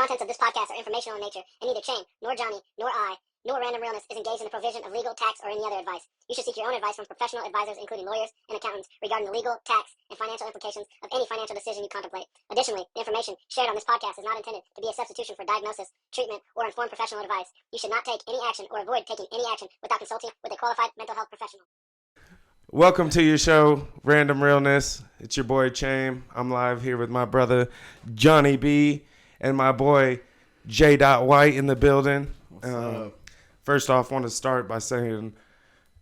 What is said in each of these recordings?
contents of this podcast are informational in nature, and neither Chain, nor Johnny, nor I, nor Random Realness is engaged in the provision of legal, tax, or any other advice. You should seek your own advice from professional advisors, including lawyers and accountants, regarding the legal, tax, and financial implications of any financial decision you contemplate. Additionally, the information shared on this podcast is not intended to be a substitution for diagnosis, treatment, or informed professional advice. You should not take any action or avoid taking any action without consulting with a qualified mental health professional. Welcome to your show, Random Realness. It's your boy, Chain. I'm live here with my brother, Johnny B, and my boy, J. White in the building. First off, I want to start by saying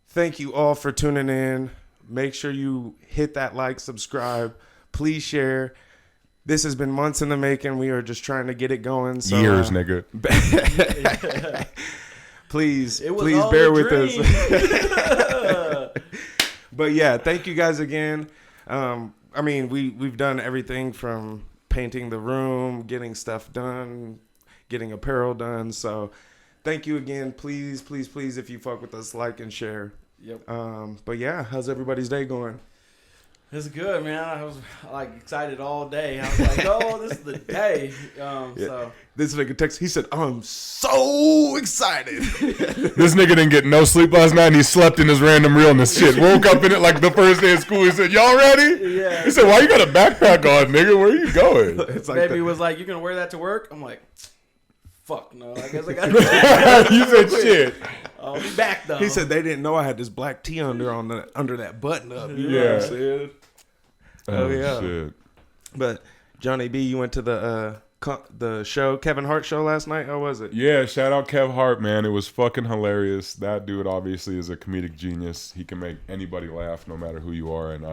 thank you all for tuning in. Make sure you hit that like, subscribe. Please share. This has been months in the making. We are just trying to get it going. So, years, nigga. please bear with us. But yeah, thank you guys again. I mean, we've done everything from painting the room, getting stuff done, getting apparel done. So thank you again. Please, if you fuck with us, like and share. Yep. But yeah, how's everybody's day going? It's good, man. I was like excited all day. I was like, "Oh, this is the day." So this nigga text. He said, "I'm so excited." This nigga didn't get no sleep last night, and he slept in his Random Realness shit. Woke up in it like the first day of school. He said, "Y'all ready?" Yeah. He said, "Why you got a backpack on, nigga? Where you going?" It's like baby was like, "You gonna wear that to work?" I'm like, "Fuck no." I guess I got. You said shit. I'll be back though. He said they didn't know I had this black tee under that button up. You know Yeah. what I'm saying? Oh yeah. Shit. But Johnny B, you went to the show, Kevin Hart show last night. How was it? Yeah, shout out Kev Hart, man. It was fucking hilarious. That dude obviously is a comedic genius. He can make anybody laugh no matter who you are. And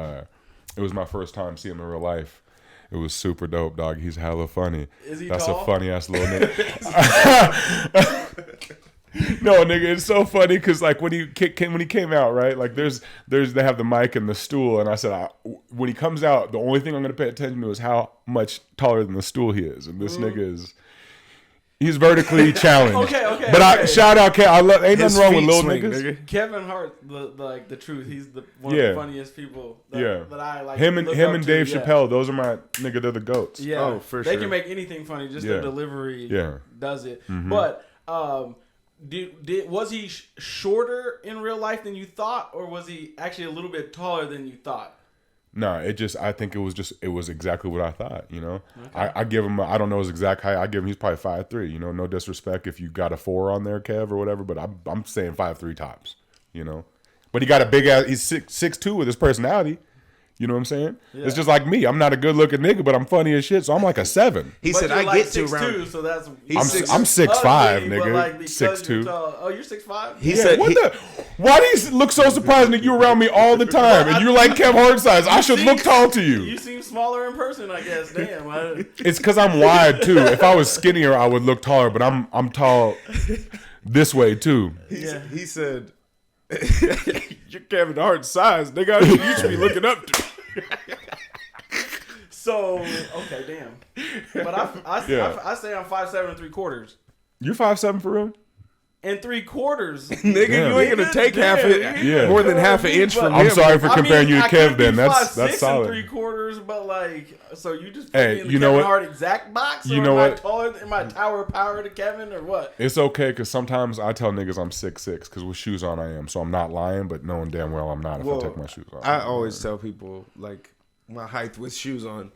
it was my first time seeing him in real life. It was super dope, dog. He's hella funny. Is he That's tall? a funny ass little nigga. No, nigga, it's so funny because like when he came out, right? Like they have the mic and the stool, and I said when he comes out, the only thing I'm gonna pay attention to is how much taller than the stool he is, and this nigga he's vertically challenged. Okay. But I shout out, ain't His nothing wrong with feet little swing, niggas. nigga. Kevin Hart, the truth. He's one of the funniest people. That I like. Him look and up to, Dave yeah. Chappelle, those are my nigga. They're the goats. Yeah, Oh, for they sure. can make anything funny. Just their delivery does it. Mm-hmm. But was he shorter in real life than you thought, or was he actually a little bit taller than you thought? No, I think it was exactly what I thought, you know. Okay. I give him, I don't know his exact height. I give him, he's probably 5'3", you know, no disrespect if you got a 4 on there, Kev, or whatever, but I'm saying 5'3" tops, you know. But he got a big ass, he's 6'2" with his personality. You know what I'm saying? Yeah. It's just like me. I'm not a good looking nigga, but I'm funny as shit, so I'm like a 7. He But said you're I like get to 6'2", around. so that's I'm 6'5", nigga. Like 6'2". Oh, you're 6'5"? He said Why do you look so surprised that you're around me all the time and you're like Kev Hart size? I should look tall to you. You seem smaller in person, I guess. Damn. It's because I'm wide too. If I was skinnier, I would look taller, but I'm tall this way too. He said, "You're Kevin Hart's size, nigga. You should be looking up to." So okay, damn. But I say I'm 5'7" and 3/4. You're 5'7" for real? And 3/4, Nigga, you ain't gonna take more than half an inch from him. I'm sorry for comparing you to I Kev. could be Then that's 5'6" solid. and 3/4, but like, so you just put Hey, me in the you know Kevin what? Hart exact box? You or know am I what? taller? Am I tower power to Kevin or what? It's okay because sometimes I tell niggas I'm 6'6" because with shoes on I am, so I'm not lying, but knowing damn well I'm not if I take my shoes off. I always tell people like my height with shoes on.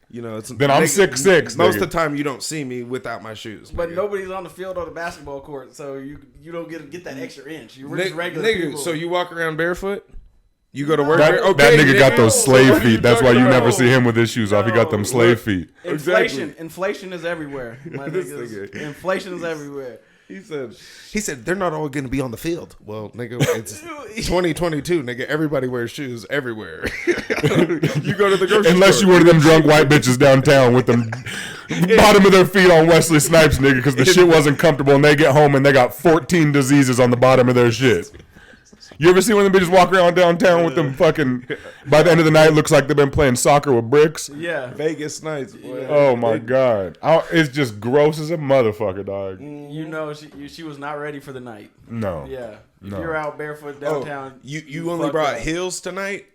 You know, it's Then I'm 6'6". Most nigga. of the time, you don't see me without my shoes. But nigga. nobody's on the field or the basketball court, so you don't get that extra inch. You're just regular nigga, people. so you walk around barefoot? You go to work? That, barefoot? that nigga got nigga. those So what slave are you feet. That's why talking you never about? see him with his shoes off. He got them slave feet. Inflation is everywhere. My This niggas. nigga. Inflation is everywhere. He said they're not all going to be on the field. Well, nigga, it's 2022, nigga. Everybody wears shoes everywhere. You go to the grocery Unless you store. one of them drunk white bitches downtown with them bottom of their feet on Wesley Snipes, nigga, because the shit wasn't comfortable and they get home and they got 14 diseases on the bottom of their shit. You ever see one of them bitches walk around downtown with them fucking, by the end of the night, looks like they've been playing soccer with bricks? Yeah. Vegas nights, boy. Oh my God. It's just gross as a motherfucker, dog. You know she was not ready for the night. No. Yeah. If No. you're out barefoot Oh, downtown. you only fucked brought up. heels tonight?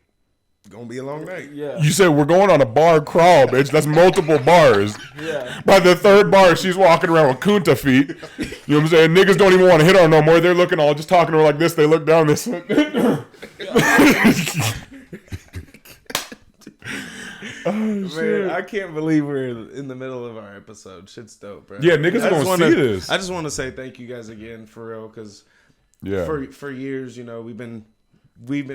Gonna be a long night. Yeah. You said we're going on a bar crawl, bitch. That's multiple bars. Yeah. By the third bar, she's walking around with kunta feet. You know what I'm saying? Niggas don't even want to hit her no more. They're looking all just talking to her like this. They look down this. Man, I can't believe we're in the middle of our episode. Shit's dope, bro. Yeah, niggas gonna see this. I just want to say thank you guys again for real, because for years, you know, we've been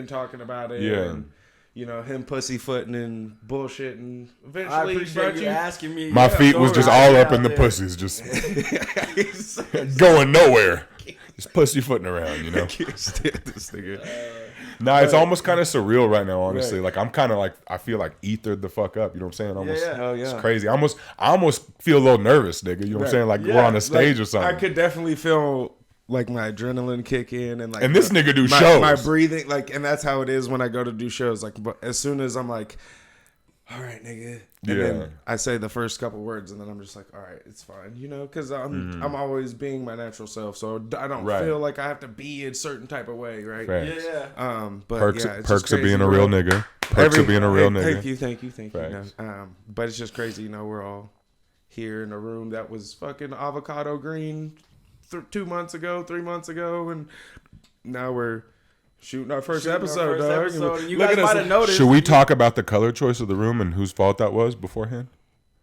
talking about it. Yeah. And, you know, him pussyfooting and bullshitting. Eventually, I appreciate you asking me. My feet was just all up in the pussies, just going nowhere. Just pussyfooting around, you know. I can't stand this nigga. Nah, it's almost kind of surreal right now, honestly. Right. Like I'm kind of like I feel like ethered the fuck up. You know what I'm saying? Almost, Hell yeah. It's crazy. I almost feel a little nervous, nigga. You know what I'm saying? Like we're on a stage or something. I could definitely feel like my adrenaline kick in, and like this nigga do my, shows. My breathing, like, and that's how it is when I go to do shows. Like, but as soon as I'm like, all right, nigga, and then I say the first couple words, and then I'm just like, all right, it's fine, you know, because I'm always being my natural self, so I don't feel like I have to be a certain type of way, right? Yeah. But perks, yeah, it's perks just of being crazy, a real nigga. Perks of being a real nigga. Thank you. Facts. You know? But it's just crazy, you know, we're all here in a room that was fucking avocado green 3 months ago, and now we're shooting our first episode, dog. And you guys might have noticed. Should we talk about the color choice of the room and whose fault that was beforehand?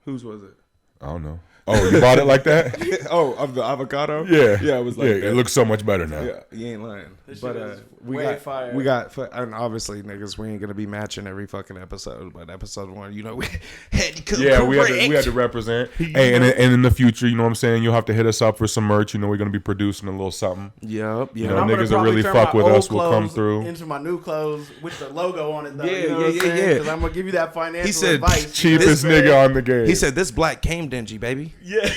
Whose was it? I don't know. Oh, you bought it like that? Of the avocado? Yeah. It was like that. It looks so much better now. Yeah, you ain't lying. This But shit is we way got fire. and obviously, niggas, we ain't gonna be matching every fucking episode. But episode 1, you know, we had to come we had to represent. Hey, and in the future, you know what I'm saying? You'll have to hit us up for some merch. You know, we're gonna be producing a little something. Yep. You know, niggas that really fuck with us will come through. Into my new clothes with the logo on it, though. Yeah, you know what I'm saying? yeah. Because I'm gonna give you that financial He said, advice. Cheapest nigga on the game. He said, "This black came dingy, baby." Yeah.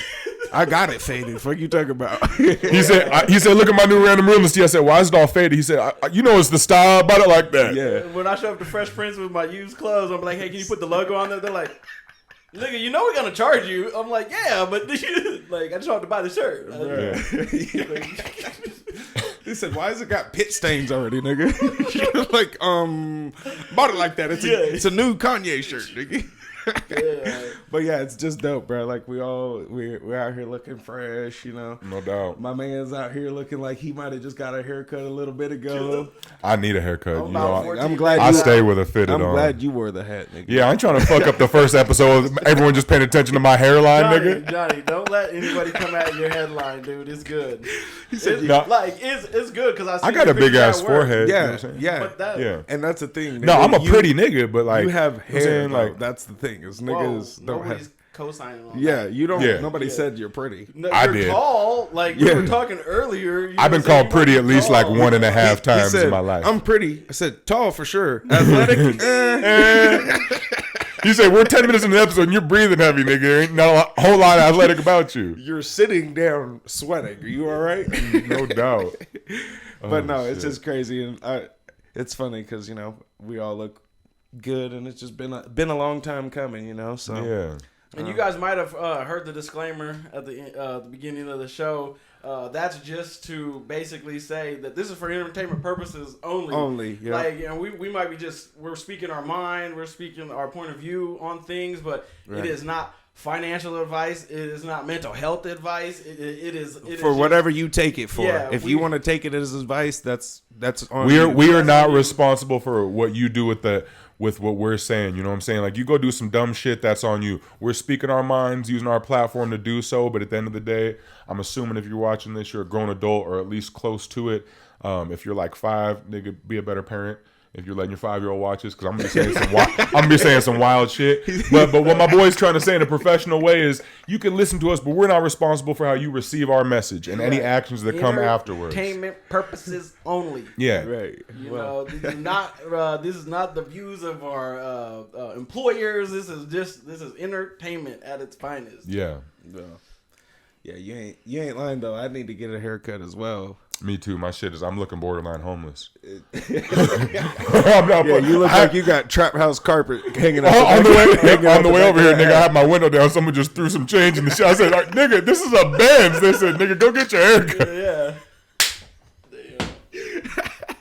I got it faded. What you talking about? He said, "Look at my new Random Realness." I said, "Why is it all faded?" He said, "You know, it's the style about it like that." Yeah. When I show up to Fresh Prince with my used clothes, I'm like, "Hey, can you put the logo on there?" They're like, "Nigga, you know we're gonna charge you." I'm like, "Yeah, but like, I just want to buy the shirt." He said, "Why has it got pit stains already, nigga?" Like, bought it like that. It's a new Kanye shirt, nigga. But yeah, it's just dope, bro. Like we're out here looking fresh, you know. No doubt. My man's out here looking like he might have just got a haircut a little bit ago. I need a haircut. You know, I'm glad I stay with a fitted on. I'm glad you wore the hat, nigga. Yeah, I ain't trying to fuck up the first episode. Everyone just paying attention to my hairline, nigga. Johnny, don't let anybody come at your headline, dude. It's good. He said, it's good because I got a big ass forehead. Yeah, you know what I'm saying? yeah. And that's the thing. Nigga. No, I'm a pretty nigga, but like you have hair. saying, like that's the thing. Is niggas don't have. Co-signing on Yeah, you don't. Yeah. Nobody said you're pretty. No, I you're did. tall. Like we were talking earlier. I've been called pretty at least like 1.5 times said, in my life. I'm pretty. I said tall for sure. Athletic. You say we're 10 minutes in the episode and you're breathing heavy, nigga. There ain't not a whole lot of athletic about you. You're sitting down sweating. Are you all right? No doubt. But no, it's just crazy, and it's funny because you know we all look good, and it's just been a long time coming, you know. So Yeah. And you guys might have heard the disclaimer at the beginning of the show. That's just to basically say that this is for entertainment purposes only. Only, yeah. Like, you know, we might be we're speaking our mind, we're speaking our point of view on things, but it is not financial advice. It is not mental health advice. It is for whatever you take it for. Yeah, if you want to take it as advice, that's on We you. are not responsible for what you do with what we're saying. You know what I'm saying? Like, you go do some dumb shit, that's on you. We're speaking our minds, using our platform to do so, but at the end of the day, I'm assuming if you're watching this, you're a grown adult or at least close to it. If you're like 5, nigga, be a better parent. If you're letting your 5-year-old watch this, because I'm gonna be saying some wild shit. But what my boy's trying to say in a professional way is, you can listen to us, but we're not responsible for how you receive our message and any actions that come afterwards. Entertainment purposes only. Yeah, right. You know, this is not the views of our employers. This is entertainment at its finest. Yeah. Yeah, you ain't lying though. I need to get a haircut as well. Me too. My shit is, I'm looking borderline homeless. I'm not, you look like you got trap house carpet hanging out on the way over here, nigga. I had my window down. Someone just threw some change in the shit. I said, nigga, this is a Benz. They said, nigga, go get your haircut. Yeah.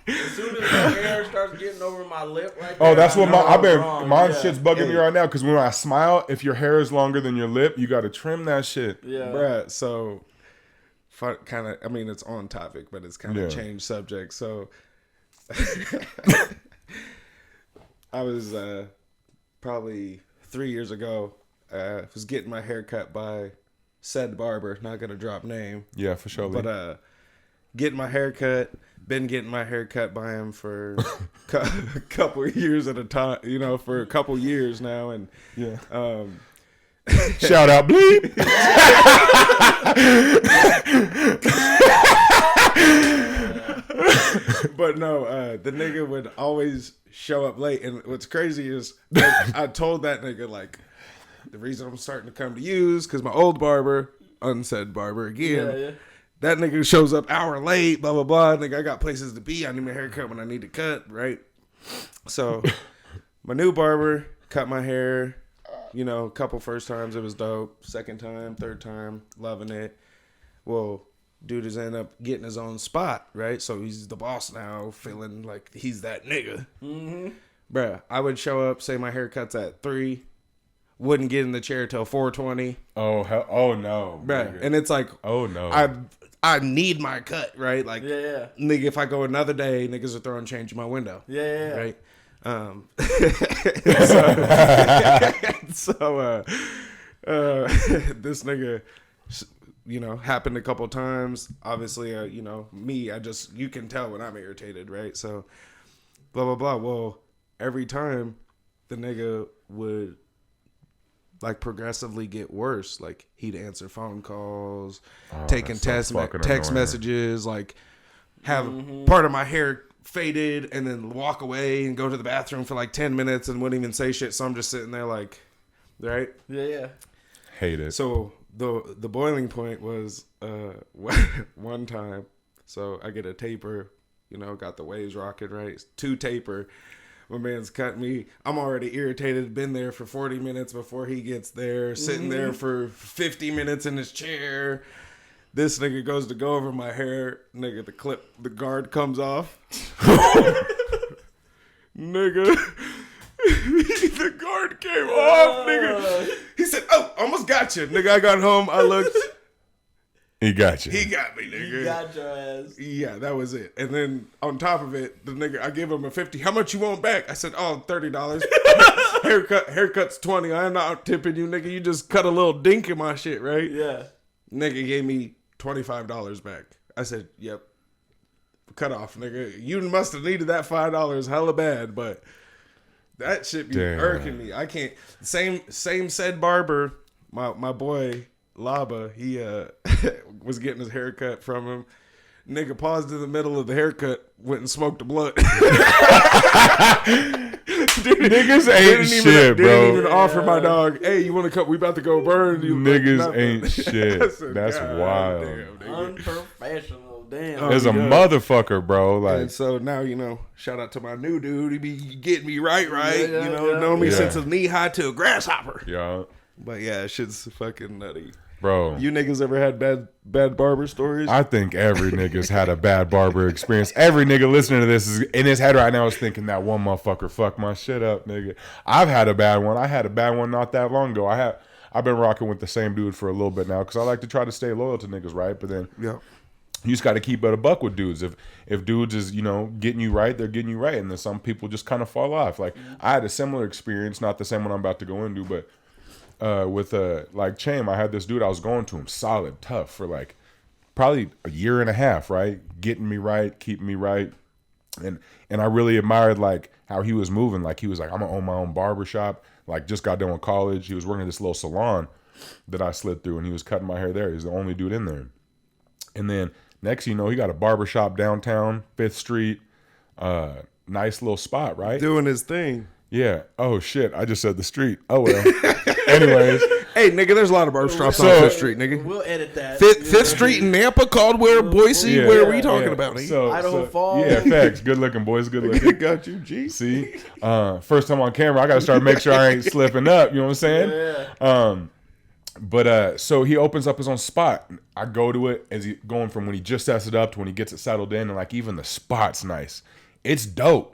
As soon as the hair starts start getting over my lip right Oh, there, that's I what know my yeah. shit's bugging me right now. Because when I smile, if your hair is longer than your lip, you got to trim that shit. Yeah. Bruh, so kind of, I mean, it's on topic, but it's kind of Yeah. changed subject. So I was probably 3 years ago, was getting my hair cut by said barber, not going to drop name. Yeah, for sure. But getting my hair cut, been getting my hair cut by him for a couple of years at a time, you know, for a couple of years now. And yeah. Shout out, bleep. But no, the nigga would always show up late. And what's crazy is I told that nigga, like, the reason I'm starting to come to you is because my old barber, unsaid barber again, that nigga shows up hour late, blah, blah, blah. Nigga, I got places to be. I need my hair cut when I need to cut, right? So my new barber cut my hair, you know, a couple first times. It was dope. Second time, third time, loving it. Well, dude has ended up getting his own spot, right? So he's the boss now, feeling like he's that nigga. Mm-hmm. Bruh, I would show up, say my haircut's at 3, wouldn't get in the chair till 4:20. Oh, oh no. Bruh, Nigga. and it's like, oh no. I need my cut, right? Like, Yeah. nigga, if I go another day, niggas are throwing change in my window. Yeah. Right? This nigga, you know, happened a couple times. Obviously, you know, me, you can tell when I'm irritated, right? So, blah, blah, blah. Well, every time the nigga would, like, progressively get worse. Like, he'd answer phone calls, taking text messages, like, have part of my hair faded and then walk away and go to the bathroom for like 10 minutes and wouldn't even say shit. So I'm just sitting there like, right? Yeah. Hate it. So the boiling point was one time. So I get a taper, you know, got the waves rocking, right? 2 taper. My man's cut me. I'm already irritated. Been there for 40 minutes before he gets there. Sitting there for 50 minutes in his chair. This nigga goes to go over my hair. Nigga, the guard comes off. Nigga. The guard came off, nigga. He said, oh, almost got you. Nigga, I got home. I looked. He got you. He got me, nigga. He got your ass. Yeah, that was it. And then on top of it, the nigga, I gave him a 50. How much you want back? I said, oh, $30. Haircut's 20. I'm not tipping you, nigga. You just cut a little dink in my shit, right? Yeah. Nigga gave me $25 back. I said, yep. Cut off, nigga. You must have needed that $5 hella bad, but that shit be irking me. I can't. Same said barber, my boy Laba, he was getting his haircut from him. Nigga paused in the middle of the haircut, went and smoked a blunt. Niggas ain't shit, bro. Didn't even offer my dog, hey, you want to cut? We about to go burn. Niggas ain't shit. Said, that's wild. Damn, unprofessional. Damn. There's a motherfucker, bro. Like, and so now, you know, shout out to my new dude. He be getting me right. Yeah, you know, known me since a knee high to a grasshopper. Yeah. But yeah, shit's fucking nutty. Bro. You niggas ever had bad barber stories? I think every nigga's had a bad barber experience. Every nigga listening to this is in his head right now is thinking that one motherfucker fucked my shit up, nigga. I've had a bad one. I had a bad one not that long ago. I've been rocking with the same dude for a little bit now because I like to try to stay loyal to niggas, right? But then you just got to keep it a buck with dudes. If dudes is, you know, getting you right, they're getting you right. And then some people just kind of fall off. Like, I had a similar experience, not the same one I'm about to go into, but with like Cham, I had this dude, I was going to him solid, tough for like probably a year and a half, right? Getting me right, keeping me right. And I really admired like how he was moving. Like he was like, I'm gonna own my own barbershop. Like just got done with college. He was working at this little salon that I slid through and he was cutting my hair there. He's the only dude in there. And then next thing you know, he got a barbershop downtown, 5th Street. Nice little spot, right? Doing his thing. Yeah. Oh shit, I just said the street. Oh well. Anyways. Hey nigga, there's a lot of barbershops on 5th Street, nigga. We'll edit that. 5th Street in Nampa, Caldwell, Boise. Where are we talking about? Nigga? Idaho Falls. Yeah, facts. Good looking boys, good looking. Got you, G. See? First time on camera, I gotta start making sure I ain't slipping up, you know what I'm saying? Yeah. So he opens up his own spot. I go to it as he going from when he just sets it up to when he gets it settled in, and like even the spot's nice. It's dope.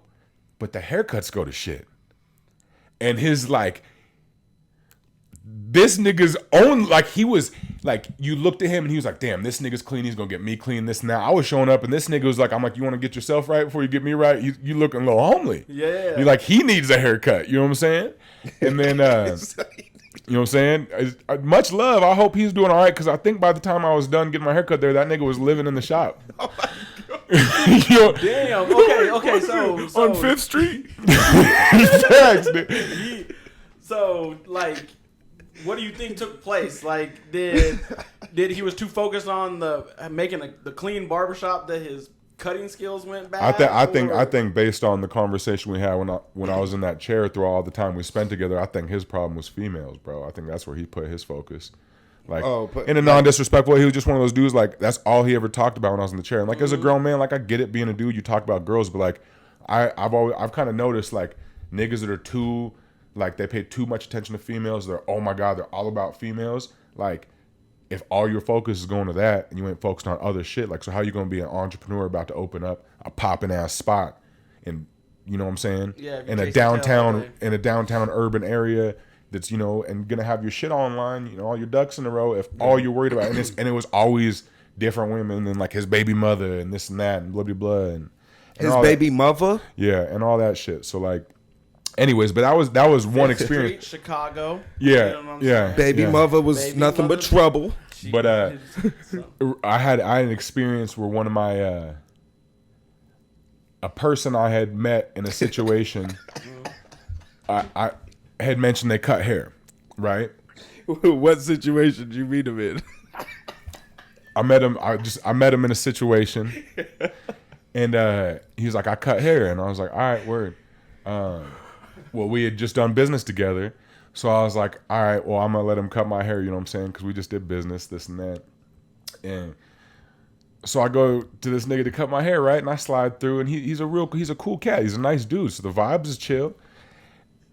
but the haircuts go to shit. And his like, this nigga's own, like he was like, you looked at him and he was like, damn, this nigga's clean. He's gonna get me clean. This and that. I was showing up and this nigga was like, I'm like, you want to get yourself right before you get me right? You looking a little homely. Yeah. You're like, he needs a haircut. You know what I'm saying? And then, you know what I'm saying? Much love. I hope he's doing all right because I think by the time I was done getting my haircut there, that nigga was living in the shop. Oh my God. You know, Damn. Okay. So on 5th Street. Facts, nigga. So like, what do you think took place? Like, did he was too focused on making the clean barbershop that his cutting skills went bad? I think based on the conversation we had when I was in that chair through all the time we spent together, I think his problem was females, bro. I think that's where he put his focus. Like, in a non-disrespectful way, he was just one of those dudes, like, that's all he ever talked about when I was in the chair. And, like, as a grown man, like, I get it being a dude, you talk about girls, but, like, I've kind of noticed, like, niggas that are too, like, they pay too much attention to females, they're, oh my God, they're all about females. Like, if all your focus is going to that and you ain't focused on other shit, like, so how you going to be an entrepreneur about to open up a poppin'-ass spot in, you know what I'm saying? Yeah, in a downtown urban area that's, you know, and gonna have your shit online, you know, all your ducks in a row. If all you're worried about, and it was always different women and like his baby mother and this and that and blah blah blah and his baby mother, yeah, and all that shit. So like, anyways, but that was one experience. Street, Chicago. Yeah, you know yeah. Baby mother was nothing but trouble. But I had an experience where one of my a person I had met in a situation, I had mentioned they cut hair, right? What situation did you meet him in? I met him in a situation, and he was like, I cut hair, and I was like, all right, word. Well, we had just done business together, so I was like, all right, well, I'm gonna let him cut my hair, you know what I'm saying? Because we just did business, this and that, and so I go to this nigga to cut my hair, right? And I slide through, and he's a cool cat, he's a nice dude, so the vibes is chill.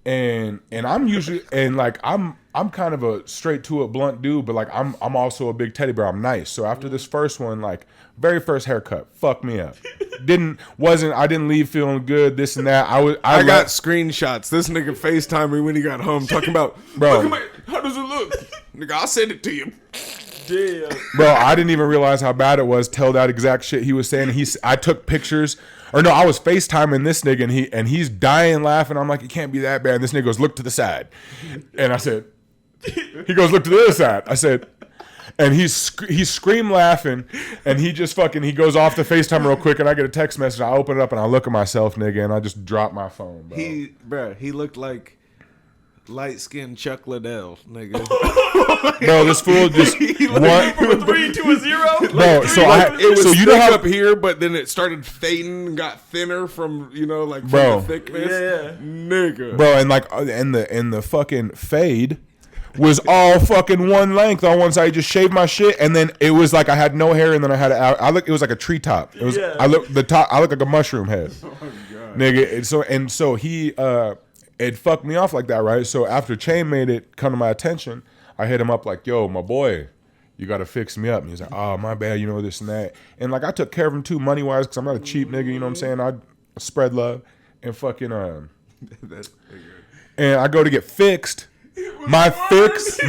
And I'm usually, and like I'm kind of a straight to it blunt dude, but like I'm also a big teddy bear. I'm nice. So after this first one, like very first haircut, fucked me up. I didn't leave feeling good. This and that. I got screenshots. This nigga FaceTimed me when he got home, talking about, bro, how does it look? Nigga, I'll send it to you. Damn. Bro, I didn't even realize how bad it was till that exact shit he was saying. I took pictures. Or no, I was FaceTiming this nigga and he's dying laughing. I'm like, it can't be that bad. And this nigga goes, look to the side. And I said, he goes, look to the other side. I said, and he's scream laughing and he just he goes off the FaceTime real quick and I get a text message. I open it up and I look at myself, nigga, and I just drop my phone, bro. He looked like light-skinned Chuck Liddell, nigga. Bro, this fool just went from a 3 to a 0. Bro, it was you know how up here, but then it started fading and got thinner from, you know, like, from the thickness. Yeah, nigga. Bro, and like and the fucking fade was all fucking one length on one side. I just shaved my shit, and then it was like I had no hair, and then it was like a treetop. It was I look like a mushroom head. Oh my God. Nigga, so he it fucked me off like that, right? So after Chain made it come to my attention, I hit him up like, yo, my boy, you got to fix me up. And he's like, oh, my bad, you know, this and that. And like, I took care of him too, money-wise, because I'm not a cheap nigga, you know what I'm saying? I spread love and fucking, and I go to get fixed. My fix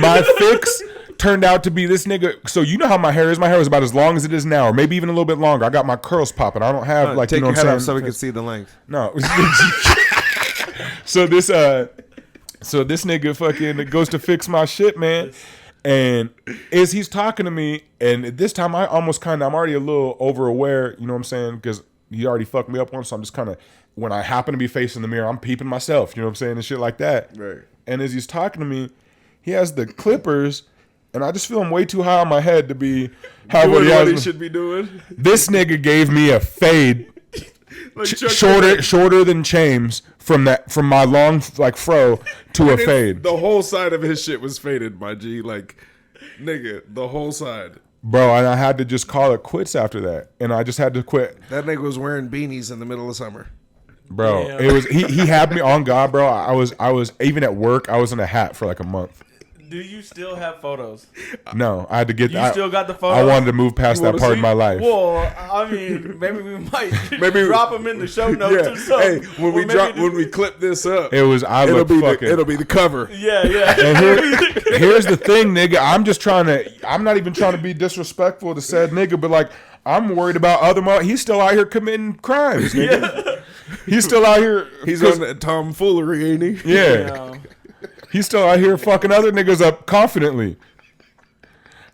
turned out to be this nigga. So you know how my hair is. My hair is about as long as it is now, or maybe even a little bit longer. I got my curls popping. I don't have, like, take you know your what head I'm off saying? so we can see the length. No. So this nigga fucking goes to fix my shit, man. And as he's talking to me, and this time I'm already a little over aware, you know what I'm saying? Because he already fucked me up once, so I'm just kind of, when I happen to be facing the mirror, I'm peeping myself, you know what I'm saying? And shit like that. Right. And as he's talking to me, he has the clippers, and I just feel I'm way too high on my head to be doing what he should be doing. This nigga gave me a fade. Like shorter than Chames from my long like fro to a fade. The whole side of his shit was faded, my G. Like, nigga, the whole side. Bro, and I had to just call it quits after that, and I just had to quit. That nigga was wearing beanies in the middle of summer. Bro, Damn. it was he had me on God, bro. I was even at work. I was in a hat for like a month. Do you still have photos? No, I had to get. You still got the photos? I wanted to move past that part in my life. Well, I mean, maybe we might drop them in the show notes or something. Hey, when we clip this up, it'll be the cover. Yeah. And here's the thing, nigga. I'm not even trying to be disrespectful to said nigga, but like, I'm worried about other he's still out here committing crimes, nigga. Yeah. He's still out here. He's on that tomfoolery, ain't he? Yeah. He's still out here fucking other niggas up confidently.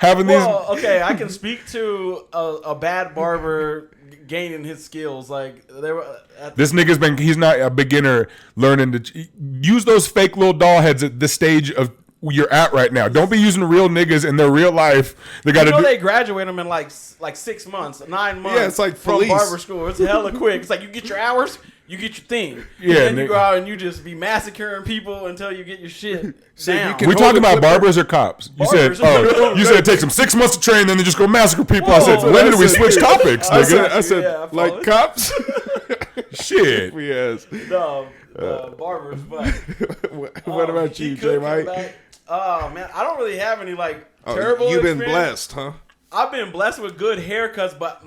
Okay, I can speak to a bad barber gaining his skills. Like this nigga's he's not a beginner learning to use those fake little doll heads at the stage of you're at right now. Don't be using real niggas in their real life. They got to. They graduate them in like 6 months, 9 months. Yeah, it's like from police. Barber school. It's hella quick. It's like you get your hours, you get your thing. Yeah, and then you go out and you just be massacring people until you get your shit down. We talking about barbers or cops? You said it takes them 6 months to train, then they just go massacre people. I said, when did we switch topics, nigga? I said, like cops. Shit. Yes. No, barbers. But what about you, J. Mike? Oh man, I don't really have any terrible. You've been experience. blessed, huh? I've been blessed with good haircuts, but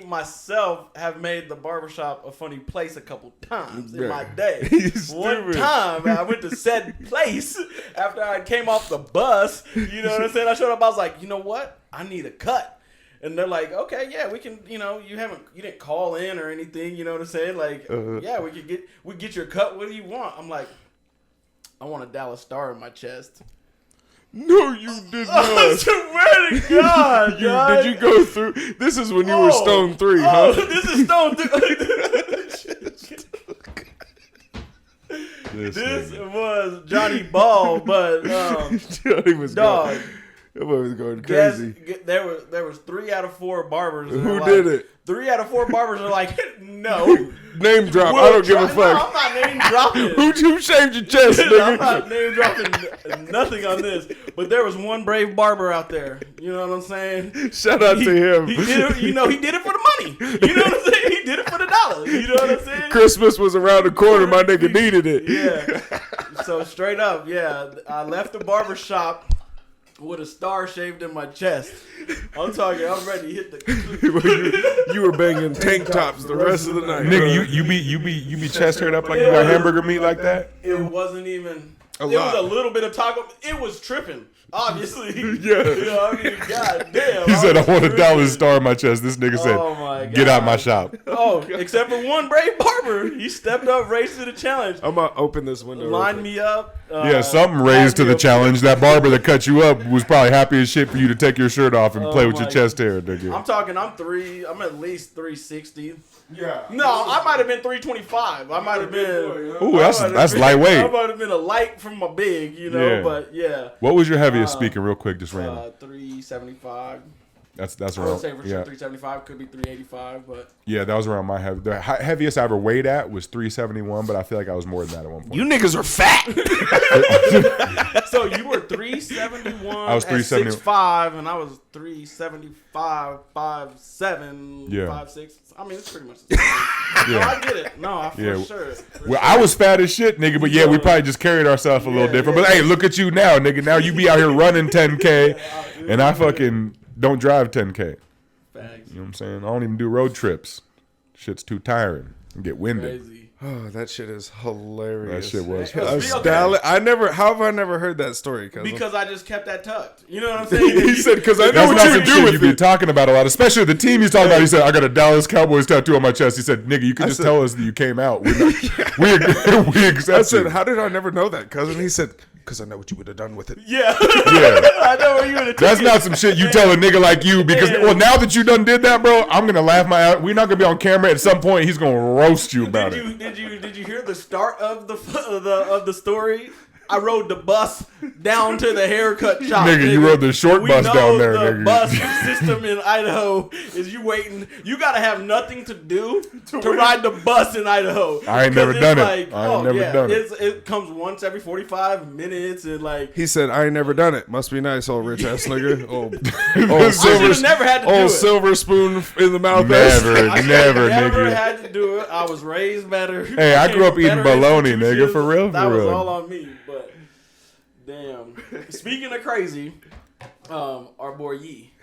myself have made the barbershop a funny place a couple times in my day. One time, I went to said place after I came off the bus. You know what I'm saying? I showed up. I was like, you know what? I need a cut. And they're like, okay, yeah, we can. You didn't call in or anything. You know what I'm saying? Like, yeah, we get your cut. What do you want? I'm like, I want a Dallas Star in my chest. No, you did not. I swear to God, Did you go through? This is when you were Stone 3, huh? This is Stone 3. This was Johnny Ball, but Johnny was dog. That boy was going crazy. There was 3 out of 4 barbers. Who did it? 3 out of 4 barbers are like, no. Name drop. I don't give a fuck. No, I'm not name dropping. Who shaved your chest, nigga? I'm not name dropping nothing on this. But there was one brave barber out there. You know what I'm saying? Shout out to him. He did it for the money. You know what I'm saying? He did it for the dollar. You know what I'm saying? Christmas was around the corner. My nigga needed it. Yeah. So straight up, yeah. I left the barber shop with a star shaved in my chest. I'm ready to hit the. you were banging tank tops the rest of the night, nigga. You be chest haired up like you got hamburger meat like that. It wasn't even. It was a little bit of taco. It was tripping. Obviously. Yeah. You know, I mean, God damn. He said, I want a Dallas Star in my chest. This nigga said, oh my God. Get out my shop. Oh, except for one brave barber. He stepped up, raised to the challenge. I'm going to open this window. Lined me up. Yeah, something raised to the challenge. That barber that cut you up was probably happy as shit for you to take your shirt off and play with your chest hair, nigga. I'm at least 360. Yeah. No, I might have been 325. I might have been. Ooh, that's lightweight. I might have been a light from my big, but yeah. What was your heaviest speaking, real quick, just random? 375. That's I around. would say for sure 375, could be 385, but yeah, that was around my heavy. The heaviest I ever weighed at was 371, but I feel like I was more than that at one point. You niggas are fat. So you were 371. I was 370. 6'5", and I was 375, 5'7", Yeah. 5'6". I mean, it's pretty much the same. Yeah. No, I get it. No, for sure. Well, I was fat as shit, nigga, but yeah, we probably just carried ourselves a little different. But hey, look at you now, nigga. Now you be out here running 10K, and I fucking don't drive 10K. Facts. You know what I'm saying? I don't even do road trips. Shit's too tiring. I get winded. Crazy. Oh, that shit is hilarious. That shit was. How have I never heard that story? Because I just kept that tucked. You know what I'm saying? He said, because I know That's what not you some do shit with you be it. talking about a lot, especially the team he's talking about. He said, I got a Dallas Cowboys tattoo on my chest. He said, nigga, you can just tell us that you came out. We accept I said, it. how did I never know that, cousin? He said, because I know what you would have done with it. Yeah. Yeah. I know where you would have That's not some shit you tell a nigga like you because, well, now that you done did that, bro, I'm going to laugh my out. We're not going to be on camera. At some point, he's going to roast you about it. Did you hear the start of the story? I rode the bus down to the haircut shop. Nigga, you rode the short bus down there, the nigga. bus system in Idaho is you waiting. You got to have nothing to do to ride the bus in Idaho. I ain't never done it. Like, I ain't never done it. It comes once every 45 minutes and like. He said, I ain't never done it. Must be nice, old rich ass nigga. Old I should have never had to do it. Old silver spoon in the mouth. Never, I never, never nigga. had to do it. I was raised better. Hey, I grew up eating Better bologna, nigga, institutions. for real, That for was real. all on me, but Damn. Speaking of crazy, our boy Yee.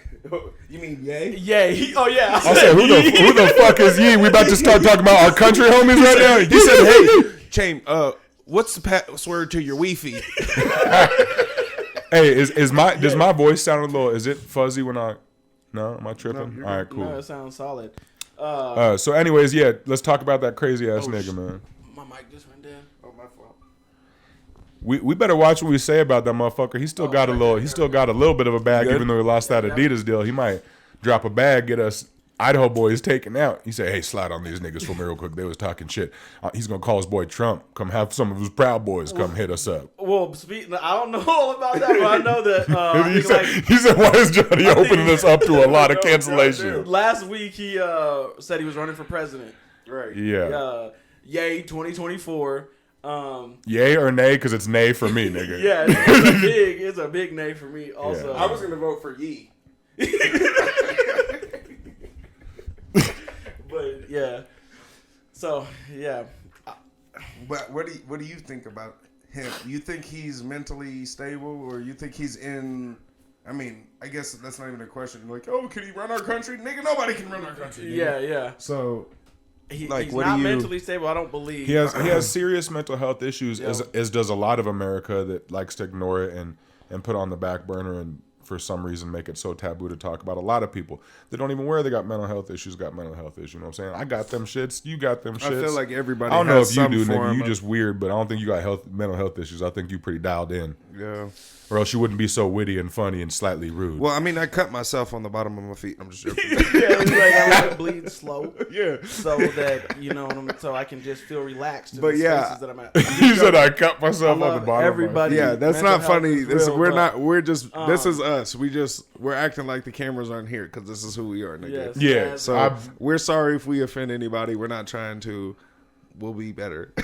You mean Ye? Yay. Oh, yeah. I said, who the fuck is Yee? We about to start talking about our country homies right now? He said, hey, Chain, what's the password to your Wi-Fi? Hey, does my voice sound a little, is it fuzzy when I, no, am I tripping? No, all right, cool. No, it sounds solid. So anyways, yeah, let's talk about that crazy ass nigga, man. My mic just went down. Oh, my fault. We better watch what we say about that motherfucker. He still got a little bit of a bag, even though he lost that Adidas deal. He might drop a bag, get us Idaho boys taken out. He said, hey, slide on these niggas for me real quick. They was talking shit. He's going to call his boy Trump. Come have some of his Proud Boys come hit us up. Well, I don't know all about that, but I know that. He said, why is Johnny opening us up to a lot of cancellation? Last week, he said he was running for president. Right. Yeah. Yay, 2024. Yay or nay? Because it's nay for me, nigga. Yeah, it's a big nay for me also. I was going to vote for Yee. But yeah, so yeah. But what do you think about him? You think he's mentally stable, or you think he's in? I mean, I guess that's not even a question. Like, oh, can he run our country? Nigga, nobody can run our country. Nigga. Yeah. So, he's not mentally stable. I don't believe he has serious mental health issues, as does a lot of America that likes to ignore it and put it on the back burner and for some reason make it so taboo to talk about. A lot of people that don't even wear they got mental health issues, you know what I'm saying? I got them shits, you got them shits. I feel like everybody I don't know has if you some do, nigga. form You of- just weird, but I don't think you got mental health issues. I think you pretty dialed in. Yeah. Or else you wouldn't be so witty and funny and slightly rude. Well, I mean, I cut myself on the bottom of my feet. I'm just joking. it's like I let it bleed slow. Yeah. So that so I can just feel relaxed in But the yeah. spaces that I'm at. He said I cut myself on the bottom. Everybody. Yeah, that's Mental not health funny. is This real, we're but- not. We're just. This is us. We're acting like the cameras aren't here because this is who we are, nigga. Yes, Yeah, So we're sorry if we offend anybody. We're not trying to. We'll be better.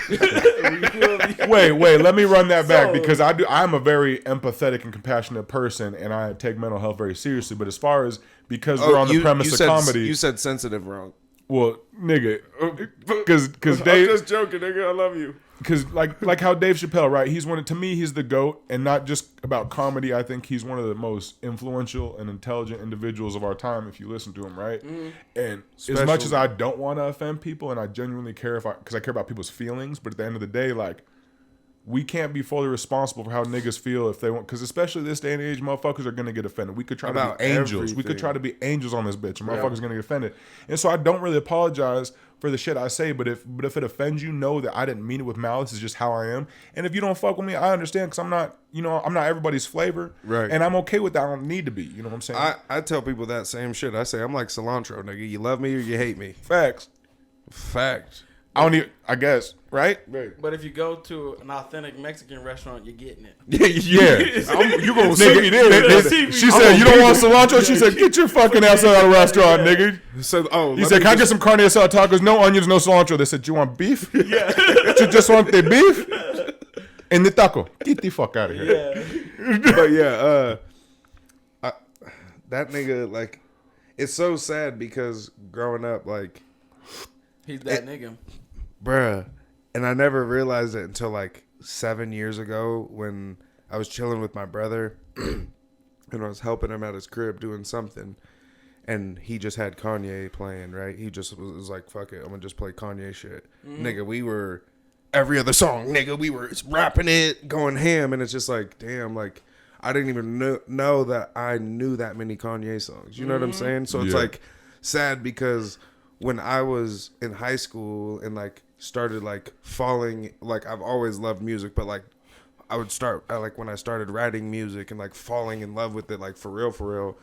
Wait, let me run that back So- because I'm a very empathetic and compassionate person, and I take mental health very seriously. But as far as because we're on the premise of comedy, You said sensitive wrong. well, nigga, because I'm Dave, just joking, nigga. I love you. because like how Dave Chappelle, right? To me, he's the GOAT, and not just about comedy. I think he's one of the most influential and intelligent individuals of our time. If you listen to him, right? And as much as I don't want to offend people, and I genuinely care because I care about people's feelings, but at the end of the day, like, we can't be fully responsible for how niggas feel if they want, because especially this day and age, motherfuckers are gonna get offended. We could try About to be angels. We everything. could try to be angels on this bitch, and motherfuckers gonna get offended. And so I don't really apologize for the shit I say, but if it offends you, know that I didn't mean it with malice. It's just how I am. And if you don't fuck with me, I understand, because I'm not everybody's flavor, Right. And I'm okay with that. I don't need to be. You know what I'm saying? I tell people that same shit. I say I'm like cilantro, nigga. You love me or you hate me. Facts. Fact. I guess, right? Right. But if you go to an authentic Mexican restaurant, you're getting it. Yeah. You gonna see me there? She said, you don't want cilantro? She said, get your fucking ass out of the restaurant, nigga. So, He said, can I get some carne asada tacos? No onions, no cilantro. They said, you want beef? Yeah. You just want the beef? And the taco. Get the fuck out of here. Yeah. But yeah, that nigga, like, it's so sad because growing up, like, He's that nigga. bruh, and I never realized it until like 7 years ago when I was chilling with my brother and I was helping him at his crib doing something, and he just had Kanye playing, right? He just was like, fuck it, I'm gonna just play Kanye shit. Nigga, we were every other song, nigga, we were rapping it, going ham, and it's just like, damn, like, I didn't even know that I knew that many Kanye songs. You know what I'm saying? So it's Yeah. like sad because when I was in high school and like started like falling, like I've always loved music, but like I would start like when I started writing music and like falling in love with it, like for real,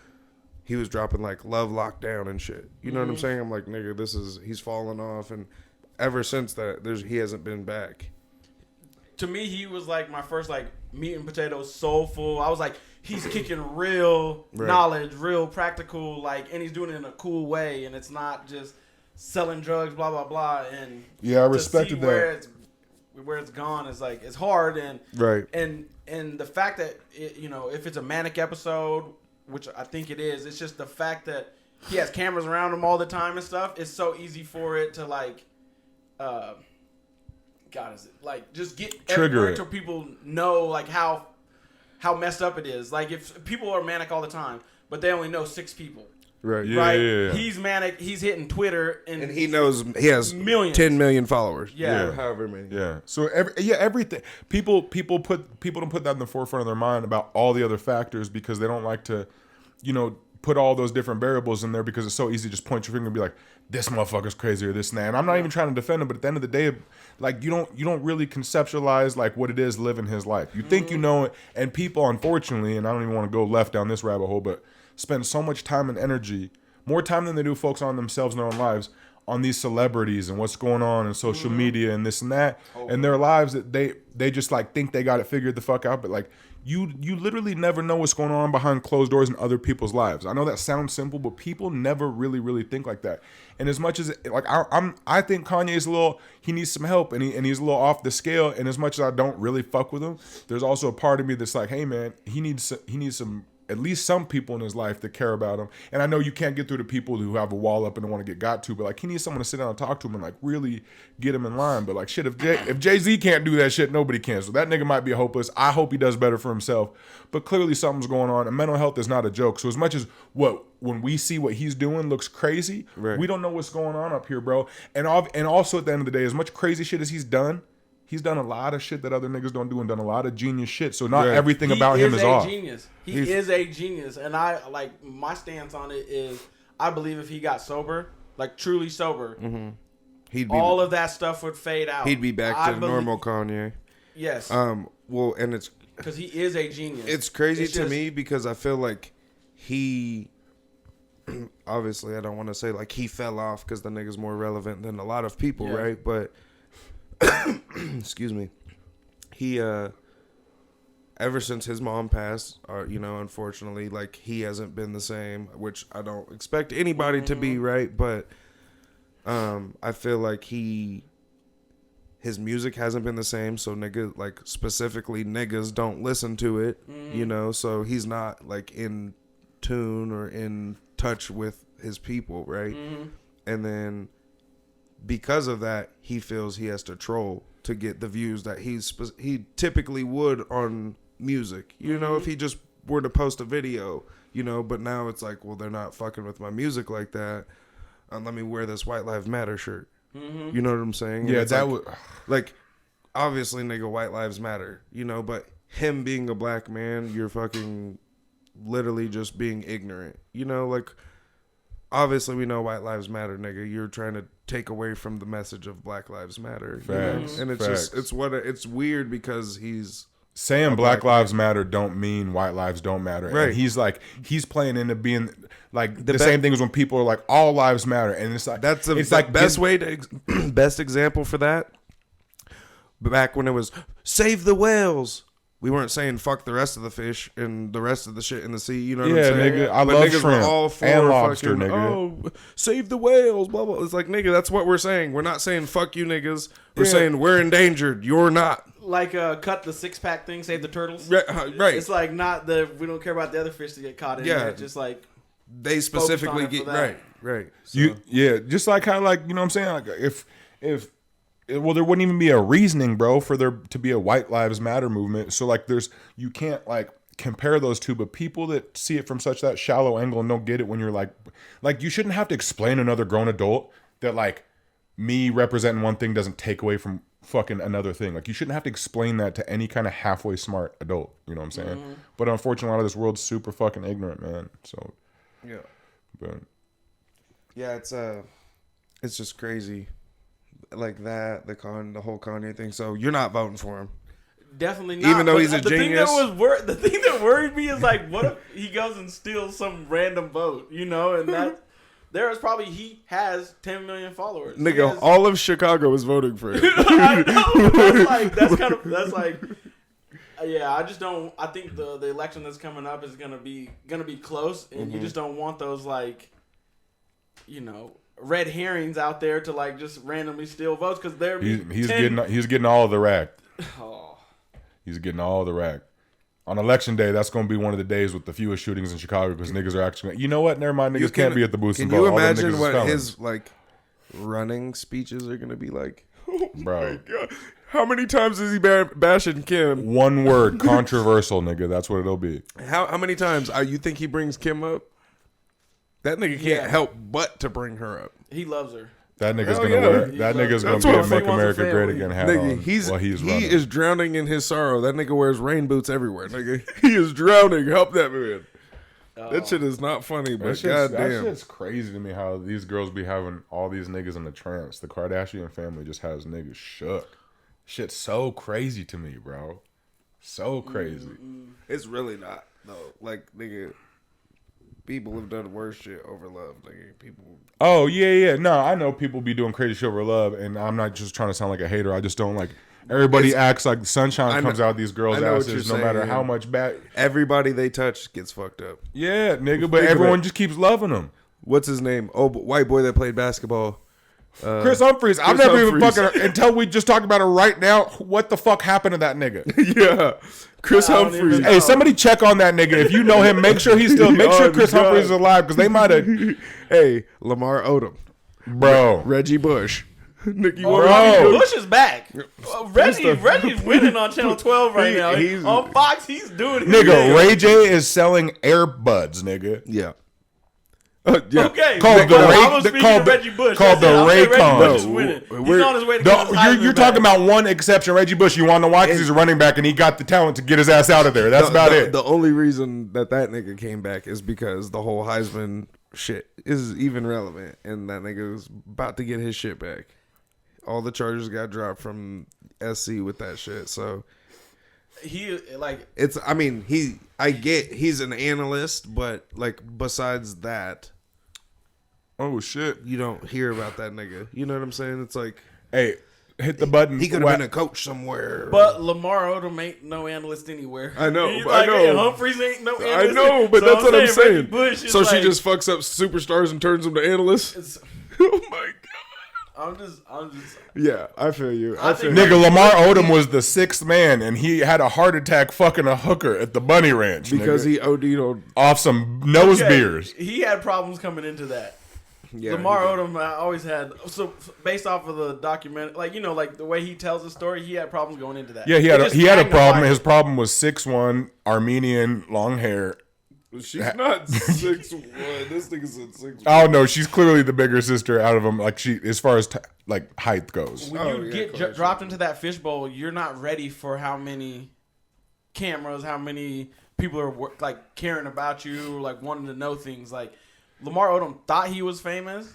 he was dropping like Love Lockdown and shit. You know what I'm saying? I'm like, nigga, he's falling off, and ever since that, he hasn't been back. To me, he was like my first like meat and potatoes, soulful. I was like, he's kicking real knowledge, real practical, like, and he's doing it in a cool way, and it's not just selling drugs, blah blah blah. And Yeah, I to respected see that. where it's gone is like, it's hard, and Right. and the fact that if it's a manic episode, which I think it is, it's just the fact that he has cameras around him all the time and stuff. It's so easy for it to like, God, is it like just get Trigger everywhere it. till people know like how how messed up it is. Like if people are manic all the time, but they only know 6 people. Right. Yeah, Right? yeah. He's manic. He's hitting Twitter and he knows he has millions. 10 million followers. Yeah. However many. Yeah. So everything people don't put that in the forefront of their mind about all the other factors because they don't like to, put all those different variables in there because it's so easy to just point your finger and be like, this motherfucker's crazy or this and that. And I'm not even trying to defend him, but at the end of the day, like you don't really conceptualize like what it is living his life. You think you know it, and people unfortunately, and I don't even want to go left down this rabbit hole, but spend so much time and energy, more time than they do focus on themselves and their own lives, on these celebrities and what's going on in social media and this and that, and their lives that they just like think they got it figured the fuck out, but like you literally never know what's going on behind closed doors in other people's lives. I know that sounds simple, but people never really think like that. And as much as like I think Kanye's he needs some help and he's a little off the scale. And as much as I don't really fuck with him, there's also a part of me that's like, hey man, he needs some. At least some people in his life that care about him. And I know you can't get through to people who have a wall up and don't want to get got to, but like he needs someone to sit down and talk to him and like really get him in line. But like shit, if Jay-Z can't do that shit, nobody can. So that nigga might be hopeless. I hope he does better for himself. But clearly something's going on, and mental health is not a joke. So as much as when we see what he's doing looks crazy, we don't know what's going on up here, bro. And also at the end of the day, as much crazy shit as he's done a lot of shit that other niggas don't do and done a lot of genius shit. So not everything about him is off. He is a genius. And I like my stance on it is I believe if he got sober, like truly sober, all of that stuff would fade out. He'd be back to normal Kanye. Yes. Well, and it's because he is a genius. It's crazy to me because I feel like he obviously I don't want to say like he fell off because the nigga's more relevant than a lot of people, right? But excuse me. He ever since his mom passed, unfortunately, like he hasn't been the same, which I don't expect anybody to be, right? But I feel like his music hasn't been the same, so like specifically niggas don't listen to it, so he's not like in tune or in touch with his people, right? And then because of that, he feels he has to troll to get the views that he typically would on music. If he just were to post a video, but now it's like, well, they're not fucking with my music like that. Let me wear this White Lives Matter shirt. You know what I'm saying? Yeah, that would like obviously, nigga, White Lives Matter. But him being a black man, you're fucking literally just being ignorant. Like obviously we know White Lives Matter, nigga. You're trying to take away from the message of Black Lives Matter. Facts. And it's it's weird because he's saying Black Lives Matter don't mean white lives don't matter. Right. And he's playing into being like the same thing as when people are like all lives matter, and it's like that's the best example for that. Back when it was save the whales, we weren't saying fuck the rest of the fish and the rest of the shit in the sea. You know what I'm saying? Nigga, I love shrimp all for and lobster, fucking, nigga. Save the whales, blah blah. It's like, nigga, that's what we're saying. We're not saying fuck you, niggas. We're saying we're endangered. You're not. Like cut the 6-pack thing, save the turtles. Right. It's like not we don't care about the other fish to get caught in there. Just like they specifically get right. So. Just like how like what I'm saying, like if there wouldn't even be a reasoning, bro, for there to be a White Lives Matter movement. So like you can't like compare those two, but people that see it from such that shallow angle and don't get it when you're like you shouldn't have to explain to another grown adult that like me representing one thing doesn't take away from fucking another thing. Like you shouldn't have to explain that to any kind of halfway smart adult. You know what I'm saying? But unfortunately, a lot of this world's super fucking ignorant, man. So but it's just crazy, like that the whole Kanye thing. So you're not voting for him? Definitely not. Even though he's a genius. The thing that worried me is like, what if he goes and steals some random vote? And that. He has 10 million followers. Nigga, all of Chicago is voting for him. I know. That's like, I just don't. I think the election that's coming up is gonna be close, and you just don't want those like, red herrings out there to like just randomly steal votes because they're he's getting all of the rack. He's getting all of the rack. On election day, that's going to be one of the days with the fewest shootings in Chicago because niggas are actually. You know what? Never mind. Niggas can't be at the booth. Can you imagine what his like running speeches are going to be like? Bro. God. How many times is he bashing Kim? One word, controversial, nigga. That's what it'll be. How many times? You think he brings Kim up? That nigga can't help but to bring her up. He loves her. That nigga's Hell gonna yeah. wear. That nigga's gonna That's be what a I'm Make saying. America He Great wants a Again hat Nigga, on while he's he running. is drowning in his sorrow. That nigga wears rain boots everywhere, nigga. He is drowning. Help that man. That shit is not funny, but That goddamn. shit's crazy to me how these girls be having all these niggas in the trance. The Kardashian family just has niggas shook. Shit's so crazy to me, bro. So crazy. It's really not, though. Like, nigga, people have done worse shit over love. Nigga, people. Oh, yeah. No, I know people be doing crazy shit over love, and I'm not just trying to sound like a hater. I just don't like. Everybody acts like sunshine comes out these girls' I know what asses you're no matter saying. how much bad. Everybody they touch gets fucked up. Yeah, nigga, but Think of everyone it. just keeps loving them. What's his name? Oh, white boy that played basketball. Chris Humphries. I've Chris never even Humphries. fucking until we just talked about it right now. What the fuck happened to that nigga? Yeah, Chris I don't Humphries. even know. Hey, somebody check on that nigga. If you know him, make sure he's still. Make Oh, sure Chris God. Humphries is alive because they might have. Hey, Lamar Odom, Bro, Reggie Bush. Nick, you Oh, want Bro. Bush is back. Reggie's winning on Channel 12 right now. he's- On Fox, he's doing his nigga, thing. Ray J is selling earbuds, nigga. Yeah. Yeah. Okay, Called the I Ray- was speaking called to the- Reggie Bush. called That's it. the I'll say Reggie Raycon. Bush is No, winning. He's we're- on his way to get his Heisman You're back. talking about one exception, Reggie Bush. You want to know why? Because he's a running back and he got the talent to get his ass out of there. That's about it. The only reason that nigga came back is because the whole Heisman shit is even relevant, and that nigga was about to get his shit back. All the charges got dropped from SC with that shit, so He like it's. I mean, he's an analyst, but like besides that, Oh shit! you don't hear about that nigga. You know what I'm saying? It's like Hey, hit the button. he could have been a coach somewhere. But Lamar Odom ain't no analyst anywhere. I know, He's but I like, know. hey, Humphries ain't no I analyst. know, but So that's what I'm Reggie saying. Bush is So she like- just fucks up superstars and turns them to analysts. It's- Oh my god. I'm just. Yeah, I feel you. I think- Nigga, Lamar Odom was the sixth man, and he had a heart attack fucking a hooker at the Bunny Ranch because nigga. he OD'd on. off some nose Okay, beers. He had problems coming into that. Yeah, Lamar he did. Odom always had based off of the document, like like the way he tells the story, he had problems going into that. Yeah, he They had just he had a magnified problem. it. His problem was 6'1", Armenian, long hair. She's not 6'1". This nigga's at 6'1". Oh no, she's clearly the bigger sister out of them. Like she, as far as like height goes. When Oh, you yeah, get Clark, dropped into that fishbowl, you're not ready for how many cameras, how many people are like caring about you, like wanting to know things. Like Lamar Odom thought he was famous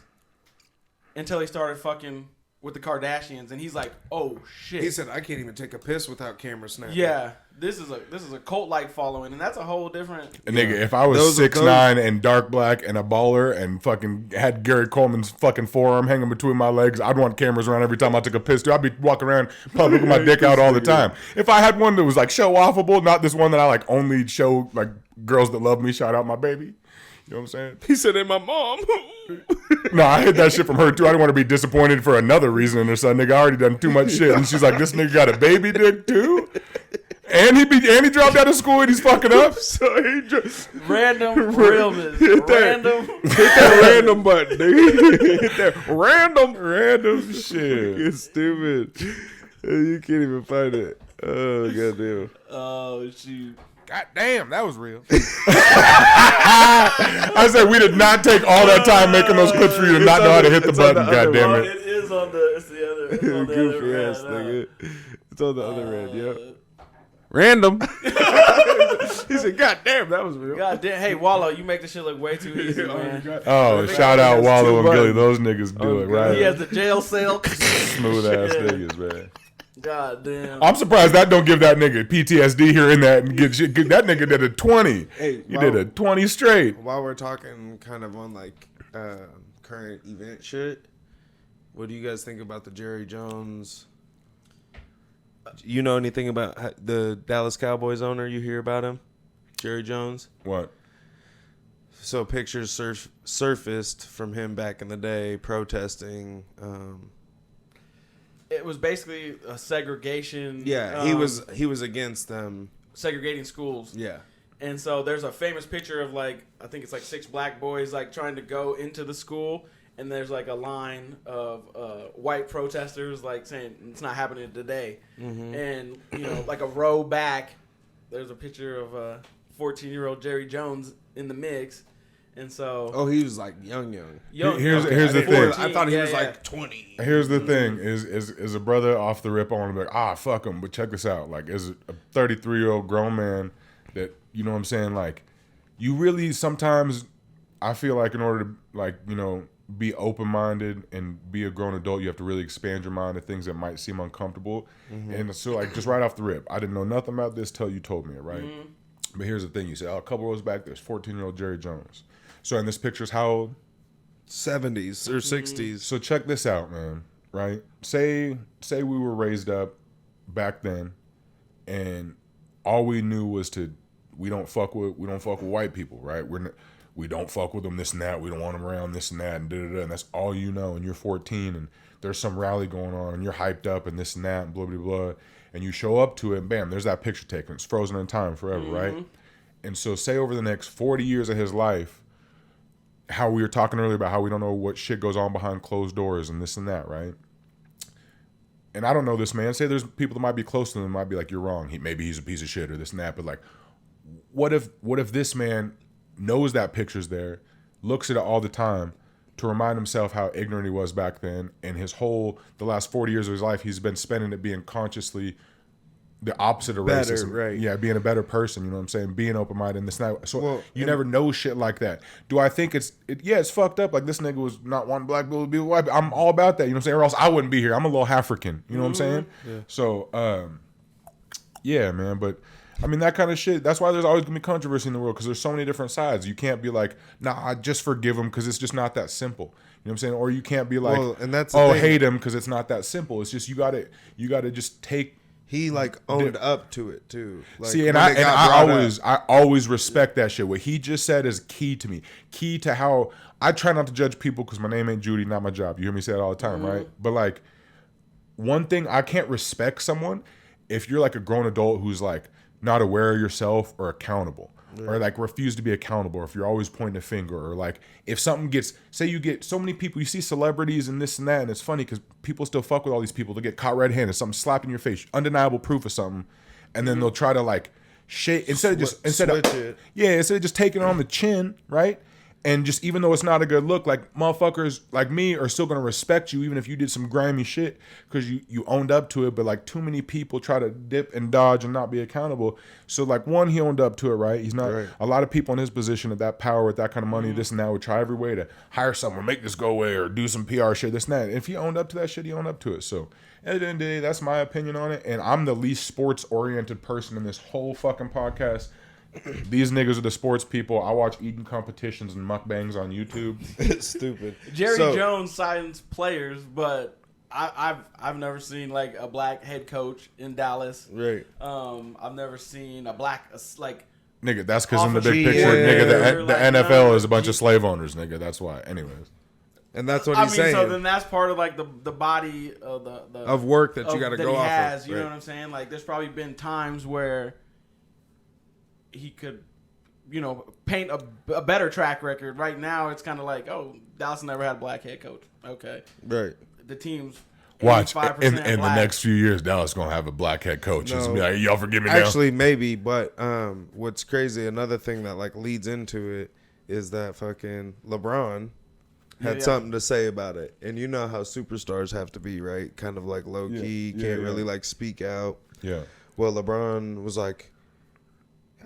until he started fucking with the Kardashians, and he's like, "Oh shit!" He said, "I can't even take a piss without camera snapping." "Yeah, this is a cult like following, and that's a whole different." And nigga, if I was Those- 6'9" and dark black and a baller and fucking had Gary Coleman's fucking forearm hanging between my legs, I'd want cameras around every time I took a piss. Dude, I'd be walking around public with my dick out all the time. If I had one that was like show offable, not this one that I like only show like girls that love me, shout out my baby. You know what I'm saying? He said, "And my mom." No, I hid that shit from her too. I didn't want to be disappointed for another reason in her son. Nigga, I already done too much shit. And she's like, this nigga got a baby dick too? And he dropped out of school and he's fucking up? So he just Random realness. Hit that. Random. hit that random button, nigga. Hit that Random shit. It's stupid. You can't even find it. Oh goddamn. Oh shoot. God damn, that was real. I said we did not take all that time making those clips for you to not know how to hit the it's on the button, other god damn Oh, it. it is on the. It's the other. It's on the Goofy other ass end, nigga. It's on the other end. Yep. uh, Random. He said, "God damn, that was real." God damn. Hey Wallow, you make the shit look way too easy, man. Oh, shout out That's Wallow two and Gilly. buttons. Those niggas do Oh, it, God. right? He has the jail cell. Smooth ass Shit. niggas, man. God damn. I'm surprised that don't give that nigga PTSD here and that and get shit. That nigga did a 20. Hey, He did a 20 straight. While we're talking kind of on like current event shit, what do you guys think about the Jerry Jones? You know anything about the Dallas Cowboys owner? You hear about him, Jerry Jones? What? So pictures surfaced from him back in the day protesting. It was basically a segregation. Yeah, he was against them. segregating schools. Yeah. And so there's a famous picture of like, I think it's like 6 black boys like trying to go into the school, and there's like a line of white protesters like saying it's not happening today, and like a row back, there's a picture of 14-year-old Jerry Jones in the mix. And so, he was like young. Here's the thing. 14, I thought he was like 20. Here's the thing: is a brother off the rip. I want to be like, fuck him. But check this out: like, as a 33-year-old grown man, that you know what I'm saying. Like, you really sometimes, I feel like in order to be open minded and be a grown adult, you have to really expand your mind to things that might seem uncomfortable. And so, like, just right off the rip, I didn't know nothing about this till you told me it, right? But here's the thing: you said, a couple rows back, there's 14-year-old Jerry Jones. So in this picture's how old? 70s or 60s. So check this out, man. Right? Say we were raised up back then, and all we knew was we don't fuck with white people, right? We don't fuck with them, this and that. We don't want them around, this and that, and da-da-da. And that's all you know. And you're 14, and there's some rally going on, and you're hyped up, and this and that, and blah blah blah. And you show up to it, and bam, there's that picture taken. It's frozen in time forever, right? And so say over the next 40 years of his life, how we were talking earlier about how we don't know what shit goes on behind closed doors and this and that, right? And I don't know this man. Say there's people that might be close to him might be like, you're wrong. Maybe he's a piece of shit or this and that. But like, what if this man knows that picture's there, looks at it all the time to remind himself how ignorant he was back then, and the last 40 years of his life, he's been spending it being consciously the opposite of better, racism. right? Yeah, being a better person, you know what I'm saying? Being open-minded and this and that. So you never know shit like that. Do I think it's fucked up? Like, this nigga was not wanting black people to be white. I'm all about that, you know what I'm saying? Or else I wouldn't be here. I'm a little African, you know what I'm saying? Yeah. So, yeah, man, but I mean, that kind of shit, that's why there's always going to be controversy in the world, because there's so many different sides. You can't be like, nah, I just forgive him because it's just not that simple. You know what I'm saying? Or you can't be like, hate him because it's not that simple. It's just you got to just take. He like owned up to it too. Like, see, and I always respect that shit. What he just said is key to me. Key to how I try not to judge people, because my name ain't Judy, not my job. You hear me say that all the time, right? But like, one thing, I can't respect someone if you're like a grown adult who's like not aware of yourself or accountable. Or like refuse to be accountable, or if you're always pointing a finger, or like if something say you get so many people, you see celebrities and this and that, and it's funny because people still fuck with all these people. They get caught red-handed, something slapped in your face, undeniable proof of something, and then they'll try to like shake instead of just taking it on the chin, right? And just, even though it's not a good look, like, motherfuckers like me are still gonna respect you even if you did some grimy shit because you owned up to it. But like, too many people try to dip and dodge and not be accountable. So like, one, he owned up to it, right? He's not a lot of people in his position at that power with that kind of money, this and that, would try every way to hire someone, make this go away, or do some PR shit, this and that. And if he owned up to that shit, he owned up to it. So at the end of the day, that's my opinion on it. And I'm the least sports oriented person in this whole fucking podcast. These niggas are the sports people. I watch eating competitions and mukbangs on YouTube. It's stupid. Jerry Jones signs players, but I've never seen like a black head coach in Dallas. Right. I've never seen a black like. Nigga, that's because in the big picture, nigga, the NFL is a bunch of slave owners, nigga. That's why. Anyways. And that's what he's saying. So then that's part of like the body of the of work that you got to go off of. You know what I'm saying? Like, there's probably been times where he could, paint a better track record. Right now, it's kind of like, oh, Dallas never had a black head coach. Okay. Right. The team's watch in the next few years, Dallas gonna have a black head coach. It's gonna be like, y'all forgive me now. Actually, maybe, but what's crazy, another thing that like leads into it is that fucking LeBron had something to say about it. And you know how superstars have to be, right? Kind of like low key, can't really like speak out. Yeah. Well, LeBron was like,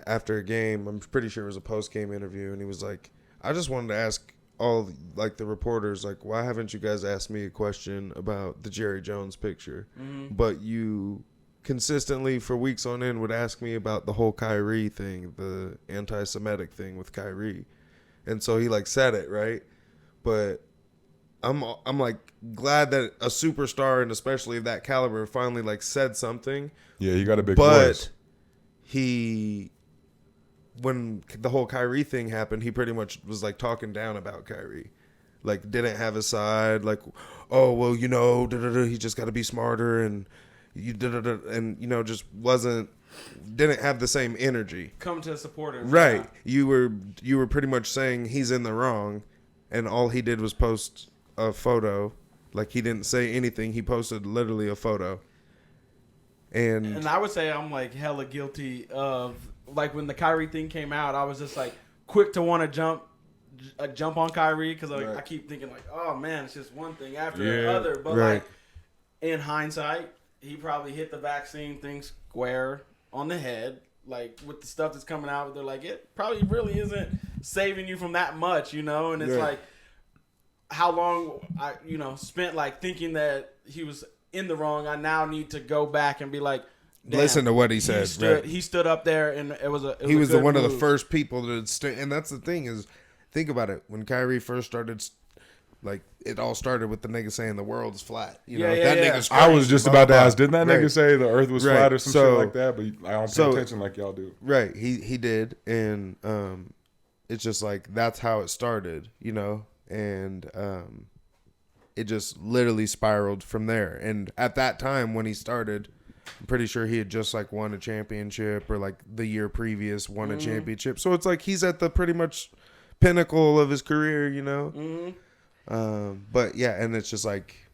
after a game, I'm pretty sure it was a post-game interview, and he was like, I just wanted to ask all like the reporters, like, why haven't you guys asked me a question about the Jerry Jones picture? But you consistently for weeks on end would ask me about the whole Kyrie thing, the anti-Semitic thing with Kyrie. And so he like said it, right? But I'm like glad that a superstar, and especially of that caliber, finally like said something. Yeah, he got a big voice. But when the whole Kyrie thing happened, he pretty much was like talking down about Kyrie. Like, didn't have a side, like, oh, well, he just got to be smarter, and and just didn't have the same energy. Come to supporters. Right. You were pretty much saying he's in the wrong, and all he did was post a photo. Like, he didn't say anything. He posted literally a photo. And I would say I'm like hella guilty of, like, when the Kyrie thing came out, I was just like quick to want to jump on Kyrie because I keep thinking like, oh man, it's just one thing after the other. But like in hindsight, he probably hit the vaccine thing square on the head. Like, with the stuff that's coming out, they're like, it probably really isn't saving you from that much, you know? And it's like, how long I, spent like thinking that he was in the wrong. I now need to go back and be like, listen to what he said. He stood up there, and he was one of the first people to stand. And that's the thing is, think about it. When Kyrie first started, like, it all started with the nigga saying the world is flat. Nigga's crazy. I was just about to ask, didn't that nigga say the earth was flat or some shit like that? But I don't pay attention like y'all do. Right. He did. And it's just like, that's how it started, and it just literally spiraled from there. And at that time when he started, I'm pretty sure he had just like won a championship, or like the year previous won a championship. So it's like he's at the pretty much pinnacle of his career, But yeah, and it's just like,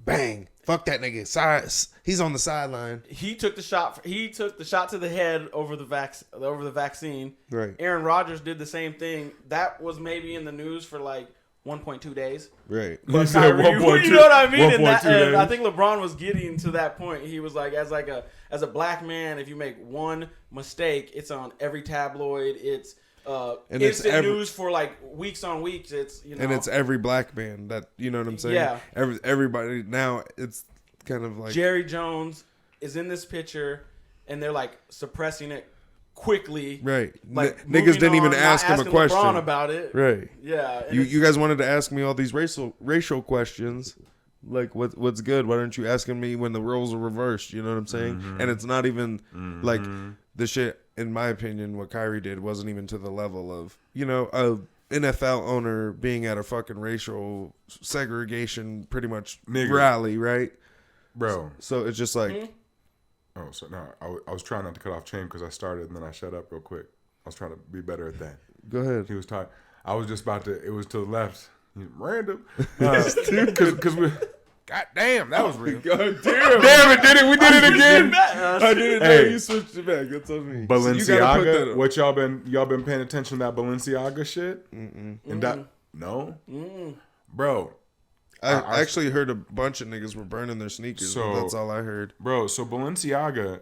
bang, fuck that nigga. He's on the sideline. He took the shot. He took the shot to the head over the vaccine. Right. Aaron Rodgers did the same thing. That was maybe in the news for like 1.2 days. Right. But Kyrie, you know what I mean? And I think LeBron was getting to that point. He was like, as a black man, if you make one mistake, it's on every tabloid. It's instant news for like weeks on weeks. It's and it's every black man that, you know what I'm saying? Yeah. Everybody now, it's kind of like Jerry Jones is in this picture, and they're like suppressing it quickly. Right. Like, niggas didn't even ask him a question. LeBron about it. Right. Yeah. You guys wanted to ask me all these racial questions. Like, what's good? Why aren't you asking me when the roles are reversed? You know what I'm saying? Mm-hmm. And it's not even like the shit, in my opinion, what Kyrie did wasn't even to the level of, a NFL owner being at a fucking racial segregation pretty much rally, right? Bro. So it's just like... Oh, so no, I was trying not to cut off Chain because I started and then I shut up real quick. I was trying to be better at that. Go ahead. He was talking. I was just about to. It was to the left. Random. Because we. God damn, that was real. God damn. Damn it, did it? We did it again. I didn't know you switched it back. That's on me. Balenciaga. So what y'all been paying attention to that Balenciaga shit? And that no, bro. I actually heard a bunch of niggas were burning their sneakers. So that's all I heard, bro. So Balenciaga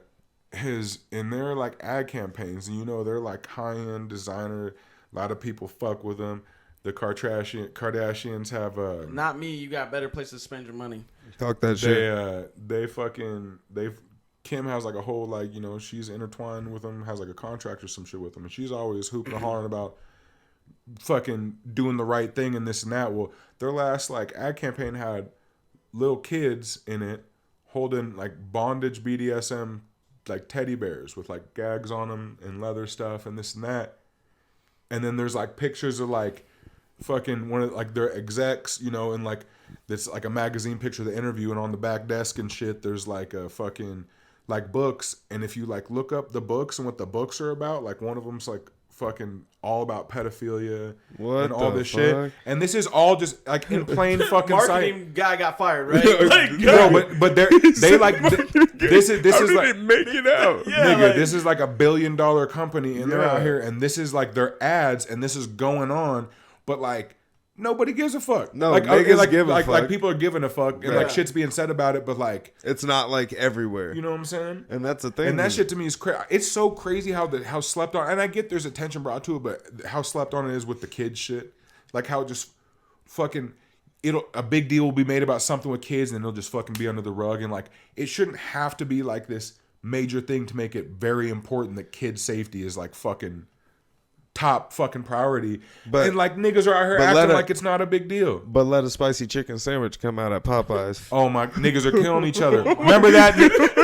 is in their like ad campaigns, and they're like high end designer. A lot of people fuck with them. The Kardashians have not me. You got better places to spend your money. Talk that shit. Kim has like a whole like she's intertwined with them. Has like a contract or some shit with them, and she's always hooping and hollering about fucking doing the right thing and this and that. Well, their last like ad campaign had little kids in it holding like bondage BDSM like teddy bears with like gags on them and leather stuff and this and that. And then there's like pictures of like fucking one of like their execs, and like this like a magazine picture of the interview, and on the back desk and shit there's like a fucking like books, and if you like look up the books and what the books are about, like one of them's like fucking all about pedophilia and all this shit, and this is all just like in plain fucking marketing sight. Guy got fired, right? Like, no, but they like this is like make it out, nigga. Like, this is like $1 billion company, and they're out here, and this is like their ads, and this is going on, but like nobody gives a fuck. No, like niggas give a fuck. Like people are giving a fuck, and like shit's being said about it, but like it's not like everywhere. You know what I'm saying? And that's the thing. And that shit to me is crazy. It's so crazy how slept on. And I get there's attention brought to it, but how slept on it is with the kids shit. Like how just fucking a big deal will be made about something with kids, and it'll just fucking be under the rug. And like it shouldn't have to be like this major thing to make it very important that kid safety is like fucking top fucking priority, and like niggas are out here acting like it's not a big deal. But let a spicy chicken sandwich come out at Popeyes. Oh my, niggas are killing each other. Remember that?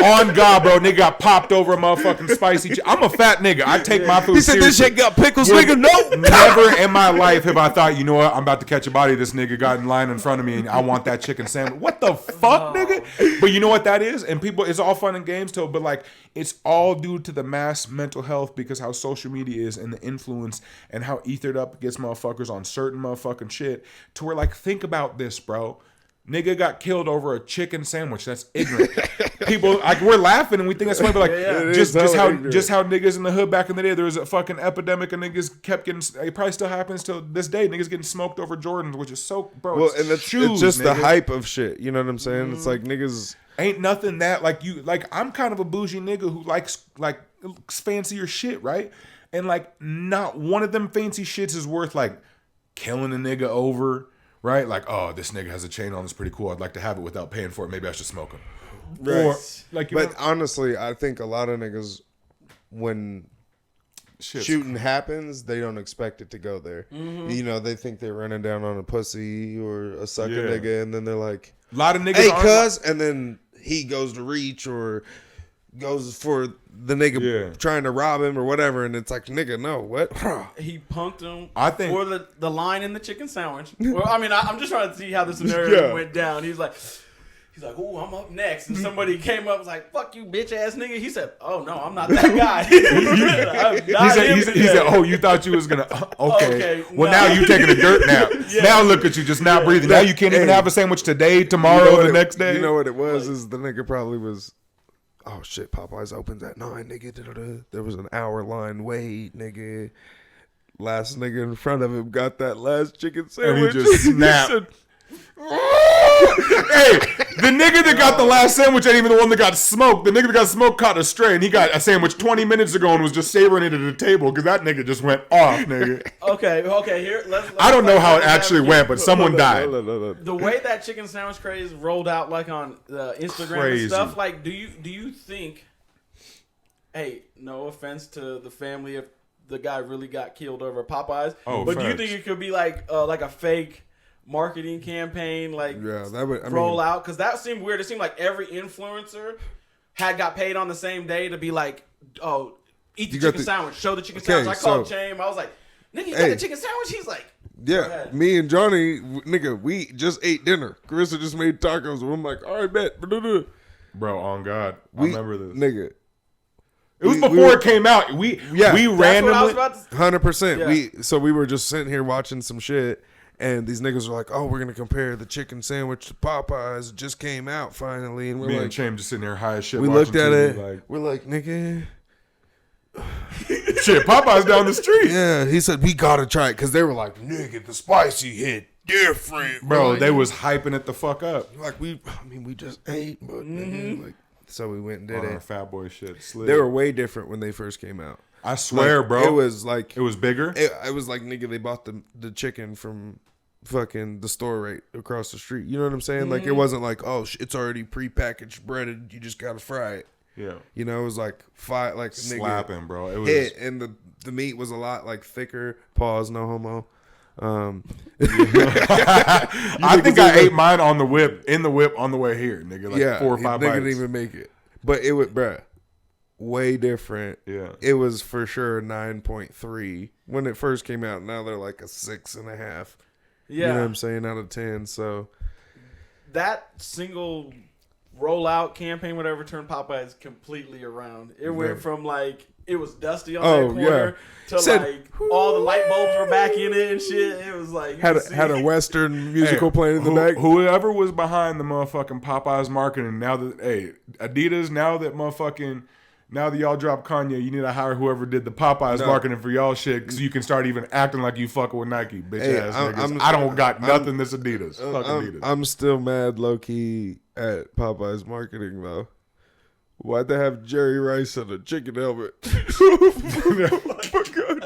On God, bro, nigga got popped over a motherfucking spicy. I'm a fat nigga. I take my food. He said seriously. this shit got pickles, nigga. No, never in my life have I thought, you know what? I'm about to catch a body. This nigga got in line in front of me, and I want that chicken sandwich. What the fuck, nigga? But you know what that is? And people, it's all fun and games, but like it's all due to the mass mental health because how social media is and the influence influence and how ethered up it gets motherfuckers on certain motherfucking shit. To where, like, think about this, bro. Nigga got killed over a chicken sandwich. That's ignorant. People, like, we're laughing and we think that's funny, but like, just how niggas in the hood back in the day, there was a fucking epidemic of niggas kept getting. It probably still happens till this day. Niggas getting smoked over Jordans, which is so, bro. Well, and it's just the hype of shit. You know what I'm saying? It's like niggas ain't nothing that like you like. I'm kind of a bougie nigga who likes like fancier shit, right? And like, not one of them fancy shits is worth like killing a nigga over. Right? Like, oh, this nigga has a chain on. It's pretty cool. I'd like to have it without paying for it. Maybe I should smoke him. Right. Or, like, but honestly, I think a lot of niggas, when shooting happens, they don't expect it to go there. Mm-hmm. You know, they think they're running down on a pussy or a sucker nigga, and then they're like, a lot of niggas, hey, cuz, and then he goes to reach or goes for the nigga trying to rob him or whatever, and it's like, nigga, no, what? He punked him I think for the line in the chicken sandwich. Well, I mean, I'm just trying to see how the scenario went down. He's like, ooh, I'm up next. And somebody came up and was like, fuck you, bitch ass nigga. He said, oh, no, I'm not that guy. he said, oh, you thought you was going to, okay. Well, now you taking a dirt nap. Now look at you, just not breathing. Now you can't even have a sandwich today, tomorrow, the next day. You know what it was? Is the nigga probably was, oh shit, Popeyes opens at 9, nigga. Da-da-da. There was an hour line wait, nigga. Last nigga in front of him got that last chicken sandwich. And he just snapped. Hey, the nigga that got the last sandwich ain't even the one that got smoked. The nigga that got smoked caught a stray, and he got a sandwich 20 minutes ago and was just savoring it at the table because that nigga just went off, nigga. Okay. Here, let's I don't know how it actually went, but someone died. The way that chicken sandwich craze rolled out, like on Instagram and stuff, like, do you think? Hey, no offense to the family if the guy really got killed over Popeyes, but do you think it could be like a fake marketing campaign, like that would roll out? Because that seemed weird. It seemed like every influencer got paid on the same day to be like, oh, eat the chicken sandwich, show the chicken sandwich. I called James. I was like, nigga, you got the chicken sandwich? He's like, yeah, me and Johnny, nigga, we just ate dinner. Carissa just made tacos. And I'm like, all right, bet. Bro, on God, I remember this. Nigga. It was before it came out. We randomly 100%. We were just sitting here watching some shit. And these niggas were like, oh, we're going to compare the chicken sandwich to Popeyes. It just came out finally. And we're Me and Cham just sitting there high as shit. We looked at it. We're like, nigga. Shit, Popeyes down the street. Yeah. He said, we got to try it. Because they were like, nigga, the spicy hit different. Bro, they was hyping it the fuck up. Like, we just ate. But nigga, like, so we went and did it. Our fat boy shit. Slid. They were way different when they first came out. I swear, like, bro. It was like. It was bigger? It was like, nigga, they bought the chicken from fucking the store right across the street. You know what I'm saying? Mm-hmm. Like, it wasn't like, oh, it's already prepackaged, breaded. You just got to fry it. Yeah. You know, it was like slapping, nigga, bro. It was hit, and the meat was a lot like thicker. Pause, no homo. I think I ate mine on the whip, on the way here, nigga. Like 4 or 5 bites. Didn't even make it. But it was, bruh, way different. Yeah. It was for sure 9.3 when it first came out. Now they're like a 6.5. Yeah. You know what I'm saying? Out of 10. So that single rollout campaign, whatever, turned Popeyes completely around. It went from like it was dusty on that corner to like all the light bulbs were back in it and shit. It was like had a Western musical playing in the back. Whoever was behind the motherfucking Popeyes marketing, now that Adidas, now that y'all drop Kanye, you need to hire whoever did the Popeyes marketing for y'all shit, because you can start even acting like you fucking with Nike, bitch ass niggas. I don't got nothing that's Adidas. Fuck Adidas. I'm still mad low key at Popeyes marketing though. Why'd they have Jerry Rice on a chicken helmet? I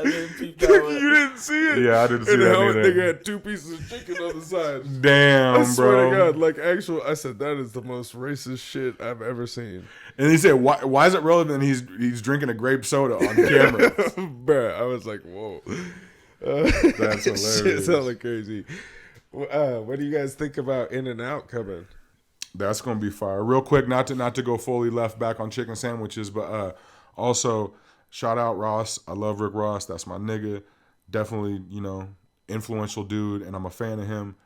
didn't peep that one. You didn't see it? Yeah, I didn't see that either. Nigga had 2 pieces of chicken on the side. Damn, I swear bro. to God, like I said, that is the most racist shit I've ever seen. And he said, why is it relevant he's drinking a grape soda on camera? Bruh, I was like, whoa. That's hilarious. Shit's hella crazy. What do you guys think about In-N-Out coming? That's gonna be fire. Real quick, not to go fully left back on chicken sandwiches, but also shout out Ross. I love Rick Ross. That's my nigga. Definitely, influential dude, and I'm a fan of him.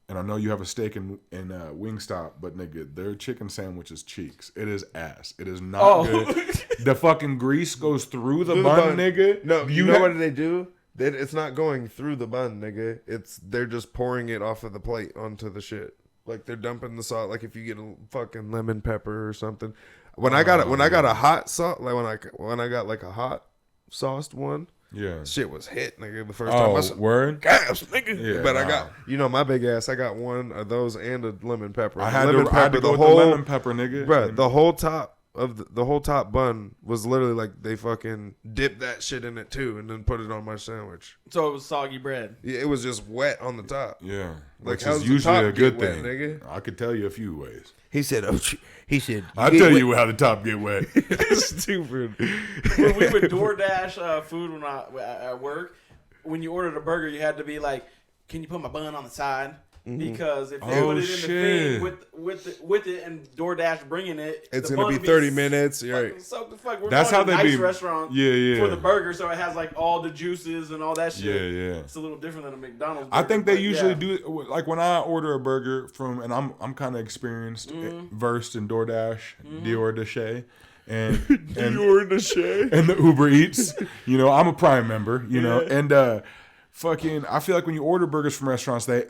And I know you have a stake in Wingstop, but nigga, their chicken sandwich is cheeks. It is ass. It is not good. The fucking grease goes through the bun, nigga. No, you know what they do? It's not going through the bun, nigga. They're just pouring it off of the plate onto the shit. Like they're dumping the sauce. Like if you get a fucking lemon pepper or something. When I got a hot sauce, like when I got like a hot sauced one, Yeah. shit was hit, nigga. The first time I said, word? gas, nigga. Yeah, but I got, my big ass. I got one of those and a lemon pepper. I had lemon to go with the lemon pepper, nigga. Bruh, the whole top of the whole top bun was literally like they fucking dipped that shit in it too, and then put it on my sandwich. So it was soggy bread. Yeah, it was just wet on the top. Yeah, Like, which how's is the usually top a good get wet, thing. nigga? I could tell you a few ways. He said, I'll tell you how the top get wet. Stupid. When we would DoorDash food when I at work, when you ordered a burger, you had to be like, "Can you put my bun on the side?" Because if they put it in the thing with it and DoorDash bringing it, It's the gonna bun be 30 minutes. Right. Right. So the fuck, we're That's going how to they a nice be. restaurant Yeah. for the burger, so it has like all the juices and all that shit. Yeah. It's a little different than a McDonald's burger. I think they but usually do it like when I order a burger from, and I'm kind of experienced, versed in DoorDash, DoorDash, and and the Uber Eats. I'm a Prime member. And fucking, I feel like when you order burgers from restaurants, they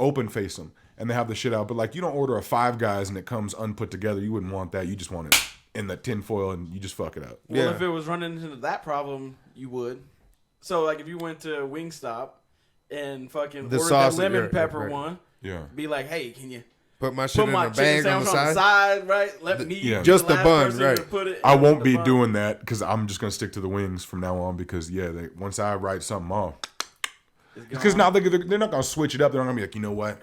open face them and they have the shit out. But like, you don't order a Five Guys and it comes unput together. You wouldn't want that. You just want it in the tin foil and you just fuck it up. Well, if it was running into that problem, you would. So like, if you went to Wingstop and fucking ordered that lemon pepper one, be like, hey, can you put my shit in a bag on the side, right? Let me just the bun, right? I won't be doing that because I'm just gonna stick to the wings from now on. Because once I write something off, because now they're not gonna switch it up. They're not gonna be like, you know what?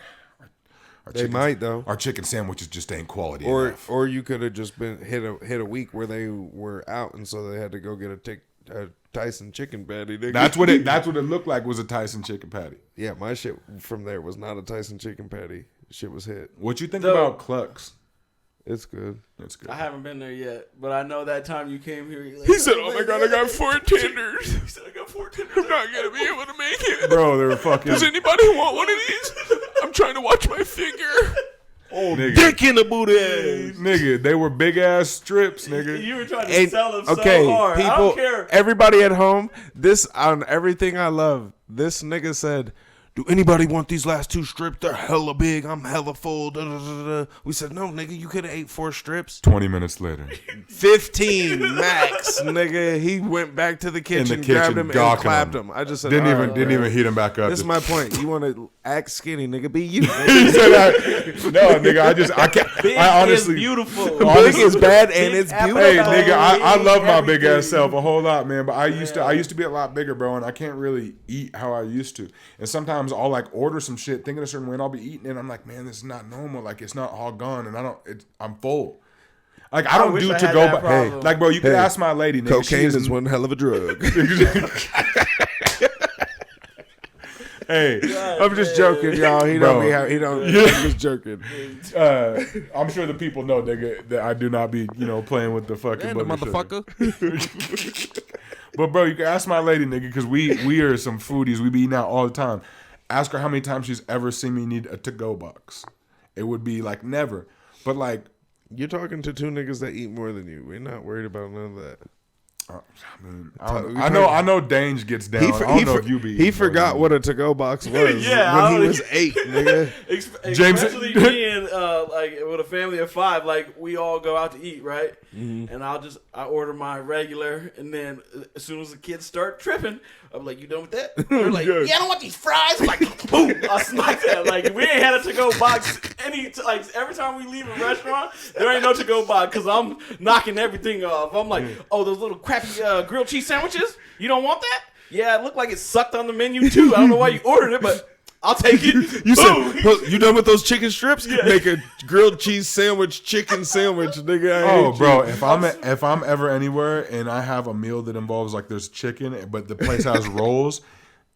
They might though. Our chicken sandwiches just ain't quality enough. Or you could have just been hit a week where they were out, and so they had to go get a Tyson chicken patty. Nigga. That's what it looked like, was a Tyson chicken patty. Yeah, my shit from there was not a Tyson chicken patty. Shit was hit. What you think about Clucks? It's good. It's good. I haven't been there yet, but I know that time you came here. He said, "Oh my god, I got 4 tenders." He said, "I got 4 tenders. I'm not gonna be able to make it, bro. They're fucking. Does anybody want one of these? I'm trying to watch my figure. Oh, nigga. Dick in the booty, nigga. They were big ass strips, nigga. You were trying to sell them so hard. People, I don't care. Everybody at home, this on everything I love. This nigga said, "Do anybody want these last 2 strips? They're hella big. I'm hella full." Da, da, da, da. We said, "No, nigga, you could have ate 4 strips." 20 minutes later, 15 max, nigga. He went back to the kitchen, grabbed him, and clapped him. I just said, didn't even heat him back up. This is my point. You want to act skinny, nigga? Be you. He said, "No, nigga. I can't. Big I honestly, is beautiful. Big is bad and it's beautiful." Hey, nigga, I love my big ass self a whole lot, man. But I used to be a lot bigger, bro, and I can't really eat how I used to. And sometimes I'll like order some shit thinking a certain way, and I'll be eating it, and I'm like, man, this is not normal. Like, it's not all gone, and I'm full. Like, I don't do to go, but hey, like, bro, you can ask my lady. Nigga, cocaine is one hell of a drug. Hey, I'm just joking, y'all. He don't. I'm just joking. I'm sure the people know, nigga, that I do not be, playing with the fucking motherfucker. But bro, you can ask my lady, nigga, because we are some foodies. We be eating out all the time. Ask her how many times she's ever seen me need a to-go box. It would be like never. But like, you're talking to 2 niggas that eat more than you. We're not worried about none of that. I know Dange gets down. I don't know if you be. He forgot what a to-go box was when he was 8, nigga. Especially being like with a family of 5, like we all go out to eat, right? Mm-hmm. And I order my regular, and then as soon as the kids start tripping, I'm like, "You done with that?" They're like, "Yeah, I don't want these fries." I'm like, boom, I smack that. Like, we ain't had a to-go box every time we leave a restaurant, there ain't no to-go box because I'm knocking everything off. I'm like, "Oh, those little crappy grilled cheese sandwiches? You don't want that?" "Yeah, it looked like it sucked on the menu too. I don't know why you ordered it, but I'll take it." You said, "You done with those chicken strips?" Yeah. Make a grilled cheese sandwich, chicken sandwich, nigga. Bro, if I'm ever anywhere and I have a meal that involves like there's chicken, but the place has rolls,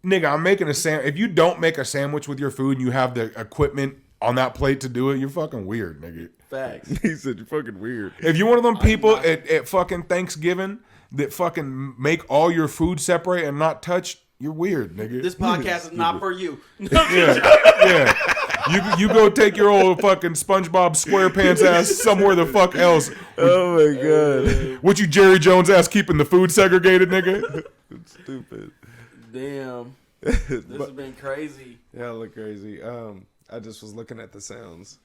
nigga, I'm making a sandwich. If you don't make a sandwich with your food and you have the equipment on that plate to do it, you're fucking weird, nigga. Facts. He said you're fucking weird. If you're one of them people at fucking Thanksgiving that fucking make all your food separate and not touch, you're weird, nigga. This podcast is not for you. Yeah. You go take your old fucking SpongeBob SquarePants ass somewhere the fuck else. Oh my god. What you Jerry Jones ass keeping the food segregated, nigga? It's stupid. Damn. This has been crazy. Yeah, look crazy. I just was looking at the sounds.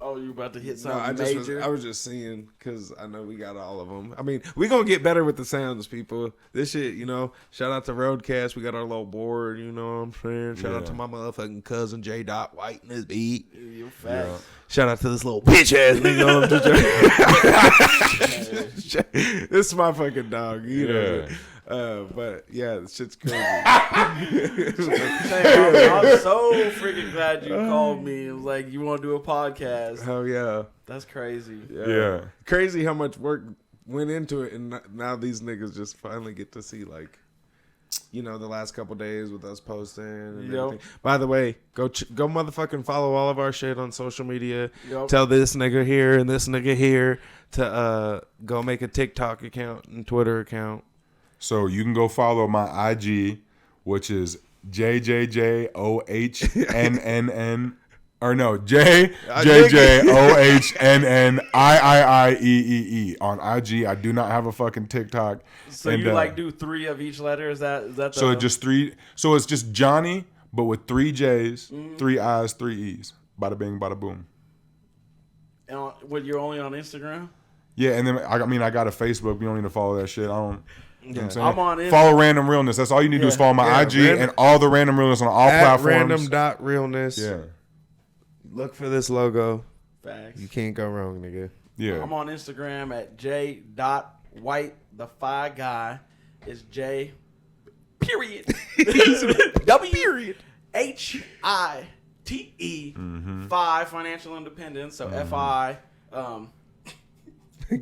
Oh, you about to hit No, something major? I was just seeing because I know we got all of them. I mean, we gonna get better with the sounds, people. This shit, you know. Shout out to Roadcast. We got our little board. You know what I'm saying? Shout out to my motherfucking cousin J. White in his beat. You fast. Yeah. Shout out to this little bitch ass nigga. This is my fucking dog. You know. But yeah, this shit's crazy. I'm so freaking glad you called me. It was like, you want to do a podcast? Hell yeah. That's crazy. Yeah. Crazy how much work went into it, and now these niggas just finally get to see, like, you know, the last couple days with us posting and everything. By the way, go motherfucking follow all of our shit on social media. Yep. Tell this nigga here and this nigga here to go make a TikTok account and Twitter account. So you can go follow my IG, which is JJJOHNNN. Or no, JJJOHNNIIIEEE on IG. I do not have a fucking TikTok. So you like do 3 of each letter? Is that the... So just 3. So it's just Johnny, but with 3 J's, 3 I's, 3 E's. Bada bing, bada boom. And you're only on Instagram? Yeah, and then I got a Facebook. You don't need to follow that shit. I don't. You know what I'm saying? I'm on Instagram. Follow Random Realness. That's all you need to do is follow my IG and all the Random Realness on all platforms. Random.realness. Yeah. Look for this logo. Facts. You can't go wrong, nigga. Yeah. I'm on Instagram at j.white. The Phi Guy is J. Period. W. Period. HITE. Phi, financial independence. So FI.